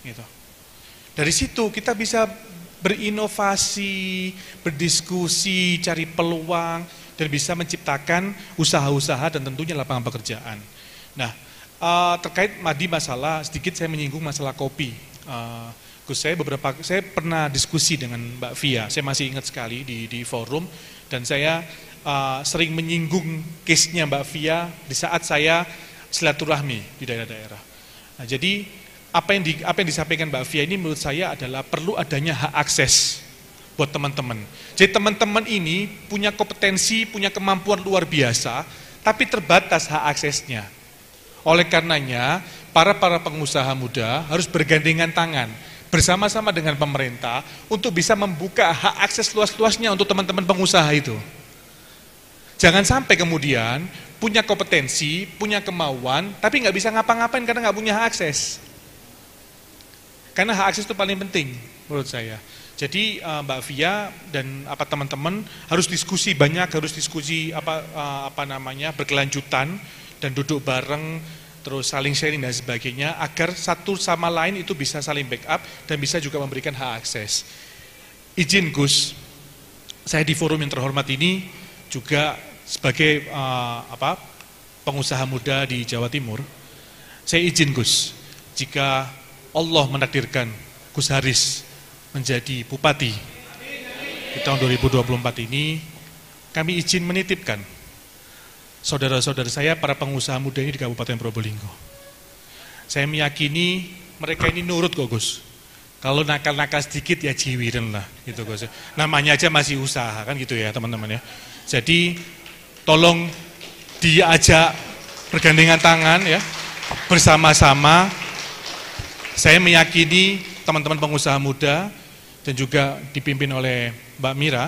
gitu. Dari situ kita bisa berinovasi, berdiskusi, cari peluang, dan bisa menciptakan usaha-usaha dan tentunya lapangan pekerjaan. Nah, terkait Madi masalah, sedikit saya menyinggung masalah kopi. Saya pernah diskusi dengan Mbak Via, saya masih ingat sekali di forum, dan saya sering menyinggung case-nya Mbak Via di saat saya silaturahmi di daerah-daerah. Nah, jadi apa yang disampaikan Mbak Via ini menurut saya adalah perlu adanya hak akses buat teman-teman. Jadi teman-teman ini punya kompetensi, punya kemampuan luar biasa, tapi terbatas hak aksesnya. Oleh karenanya, para pengusaha muda harus bergandengan tangan bersama-sama dengan pemerintah untuk bisa membuka hak akses luas-luasnya untuk teman-teman pengusaha itu. Jangan sampai kemudian punya kompetensi, punya kemauan, tapi nggak bisa ngapa-ngapain karena nggak punya hak akses. Karena hak akses itu paling penting menurut saya. Jadi Mbak Via dan teman-teman harus diskusi banyak, harus diskusi berkelanjutan dan duduk bareng, terus saling sharing dan sebagainya agar satu sama lain itu bisa saling backup dan bisa juga memberikan hak akses. Izin Gus, saya di forum yang terhormat ini juga sebagai pengusaha muda di Jawa Timur, saya izin Gus, jika Allah menakdirkan Gus Haris menjadi bupati di tahun 2024 ini, kami izin menitipkan saudara-saudara saya para pengusaha muda ini di Kabupaten Probolinggo. Saya meyakini mereka ini nurut kok Gus. Kalau nakal-nakal sedikit ya jiwiren lah gitu Gus. Namanya aja masih usaha kan gitu ya teman-teman ya. Jadi tolong diajak bergandengan tangan ya bersama-sama. Saya meyakini teman-teman pengusaha muda dan juga dipimpin oleh Mbak Mira,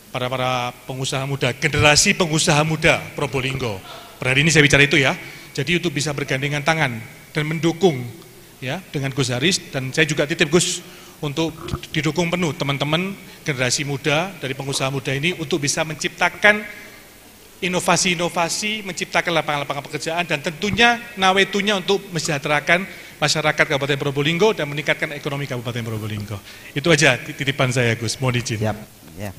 para pengusaha muda, generasi pengusaha muda Probolinggo. Per hari ini saya bicara itu ya. Jadi untuk bisa bergandengan tangan dan mendukung ya dengan Gus Haris, dan saya juga titip Gus untuk didukung penuh teman-teman generasi muda dari pengusaha muda ini untuk bisa menciptakan inovasi-inovasi, menciptakan lapangan-lapangan pekerjaan dan tentunya nawetunya untuk mesejahterakan masyarakat Kabupaten Probolinggo dan meningkatkan ekonomi Kabupaten Probolinggo. Itu aja titipan saya Gus, mohon izin. Siap, ya.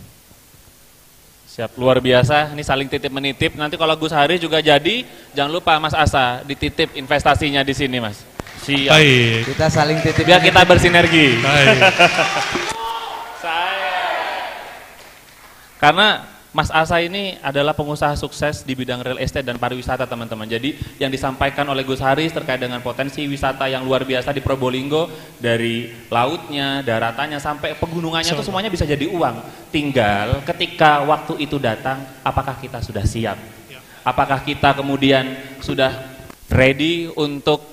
Siap, luar biasa, ini saling titip menitip. Nanti kalau Gus Haris juga jadi, jangan lupa Mas Asa dititip investasinya di sini Mas. Siap. Baik. Kita saling titip. Biar kita bersinergi. Baik. Karena Mas Asa ini adalah pengusaha sukses di bidang real estate dan pariwisata teman-teman. Jadi yang disampaikan oleh Gus Haris terkait dengan potensi wisata yang luar biasa di Probolinggo, dari lautnya, daratannya, sampai pegunungannya itu semuanya bisa jadi uang. Tinggal ketika waktu itu datang, apakah kita sudah siap? Apakah kita kemudian sudah ready untuk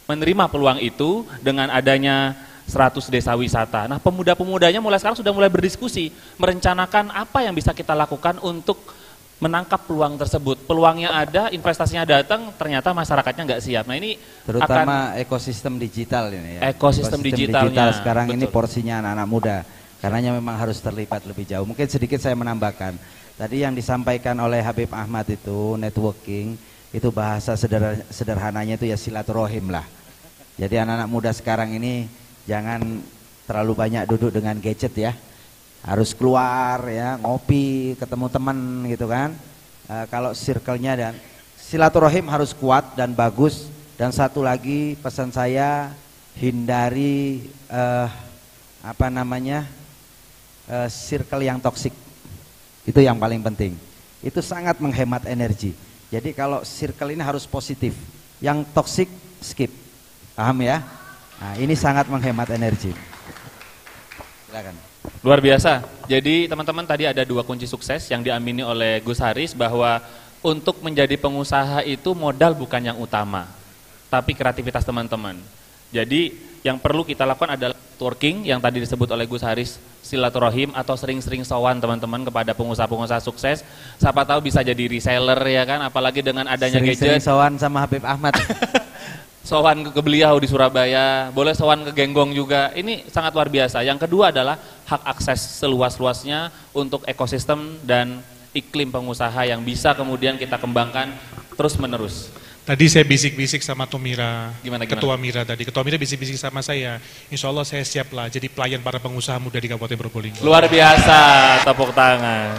menerima peluang itu dengan adanya 100 desa wisata. Nah, pemuda-pemudanya mulai sekarang sudah mulai berdiskusi, merencanakan apa yang bisa kita lakukan untuk menangkap peluang tersebut. Peluangnya ada, investasinya datang, ternyata masyarakatnya nggak siap. Nah, ini terutama ekosistem digital ini ya. Ekosistem digital sekarang betul. Ini porsinya anak-anak muda. Karenanya memang harus terlibat lebih jauh. Mungkin sedikit saya menambahkan. Tadi yang disampaikan oleh Habib Ahmad itu networking, itu bahasa sederhananya itu ya silaturahim lah. Jadi anak-anak muda sekarang ini jangan terlalu banyak duduk dengan gadget ya, harus keluar ya, ngopi, ketemu teman gitu kan. Kalau circle-nya dan silaturahim harus kuat dan bagus. Dan satu lagi pesan saya, hindari circle yang toksik. Itu yang paling penting. Itu sangat menghemat energi. Jadi kalau circle ini harus positif, yang toksik skip. Paham ya? Nah, ini sangat menghemat energi. Silakan. Luar biasa. Jadi teman-teman tadi ada 2 kunci sukses yang diamini oleh Gus Haris, bahwa untuk menjadi pengusaha itu modal bukan yang utama, tapi kreativitas teman-teman. Jadi yang perlu kita lakukan adalah networking yang tadi disebut oleh Gus Haris, silaturahim atau sering-sering sowan teman-teman kepada pengusaha-pengusaha sukses. Siapa tahu bisa jadi reseller ya kan, apalagi dengan adanya sering-sering gadget. sowan sama Habib Ahmad. Sowan ke beliau di Surabaya, boleh sowan ke Genggong juga. Ini sangat luar biasa. Yang kedua adalah hak akses seluas-luasnya untuk ekosistem dan iklim pengusaha yang bisa kemudian kita kembangkan terus-menerus. Tadi saya bisik-bisik sama Tomira, Gimana? Ketua Mira tadi. Ketua Mira bisik-bisik sama saya. Insya Allah saya siap lah jadi pelayan para pengusaha muda di Kabupaten Probolinggo. Luar biasa, tepuk tangan.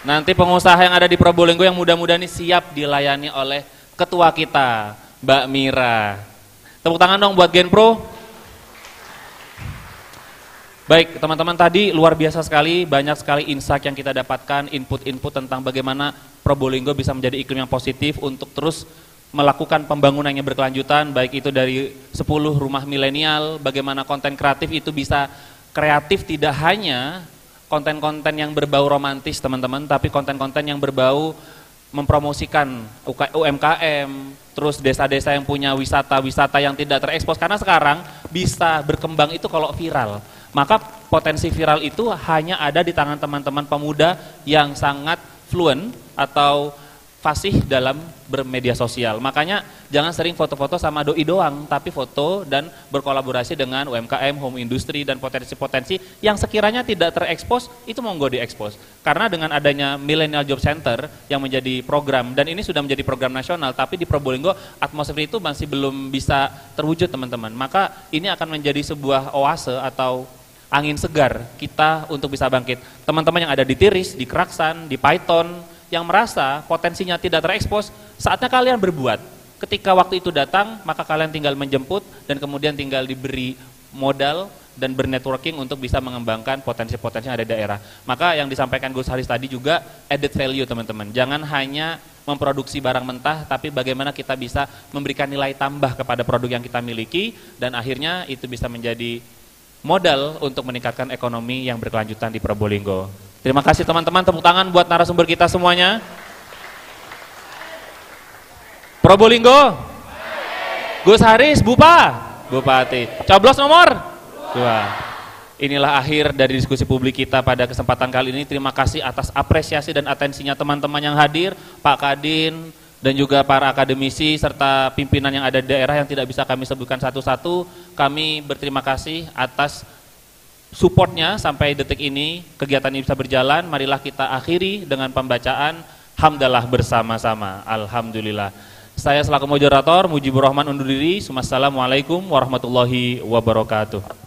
Nanti pengusaha yang ada di Probolinggo yang muda-muda ini siap dilayani oleh ketua kita, Mbak Mira. Tepuk tangan dong buat Genpro. Baik, teman-teman, tadi luar biasa sekali, banyak sekali insight yang kita dapatkan, input-input tentang bagaimana Probolinggo bisa menjadi iklim yang positif untuk terus melakukan pembangunan yang berkelanjutan, baik itu dari 10 rumah milenial, bagaimana konten kreatif itu bisa kreatif tidak hanya konten-konten yang berbau romantis teman-teman, tapi konten-konten yang berbau mempromosikan UMKM, terus desa-desa yang punya wisata-wisata yang tidak terekspos, karena sekarang bisa berkembang itu kalau viral. Maka potensi viral itu hanya ada di tangan teman-teman pemuda yang sangat fluent atau fasih dalam bermedia sosial. Makanya jangan sering foto-foto sama doi doang, tapi foto dan berkolaborasi dengan UMKM, home industry, dan potensi-potensi yang sekiranya tidak terekspos, itu monggo diekspos. Karena dengan adanya Millennial Job Center yang menjadi program, dan ini sudah menjadi program nasional, tapi di Probolinggo atmosfer itu masih belum bisa terwujud teman-teman. Maka ini akan menjadi sebuah oase atau angin segar kita untuk bisa bangkit. Teman-teman yang ada di Tiris, di Keraksan, di Python, yang merasa potensinya tidak terekspos, saatnya kalian berbuat. Ketika waktu itu datang, maka kalian tinggal menjemput dan kemudian tinggal diberi modal dan bernetworking untuk bisa mengembangkan potensi-potensi yang ada di daerah. Maka yang disampaikan Gus Haris tadi juga added value teman-teman. Jangan hanya memproduksi barang mentah, tapi bagaimana kita bisa memberikan nilai tambah kepada produk yang kita miliki, dan akhirnya itu bisa menjadi modal untuk meningkatkan ekonomi yang berkelanjutan di Probolinggo. Terima kasih teman-teman, tepuk tangan buat narasumber kita semuanya. Probolinggo, Gus Haris, Bupati, coblos nomor 2. Inilah akhir dari diskusi publik kita pada kesempatan kali ini. Terima kasih atas apresiasi dan atensinya teman-teman yang hadir, Pak Kadin, dan juga para akademisi serta pimpinan yang ada di daerah yang tidak bisa kami sebutkan satu-satu. Kami berterima kasih atas supportnya sampai detik ini, kegiatan ini bisa berjalan. Marilah kita akhiri dengan pembacaan hamdalah bersama-sama. Alhamdulillah. Saya selaku moderator Mujibur Rahman undur diri. Wassalamualaikum warahmatullahi wabarakatuh.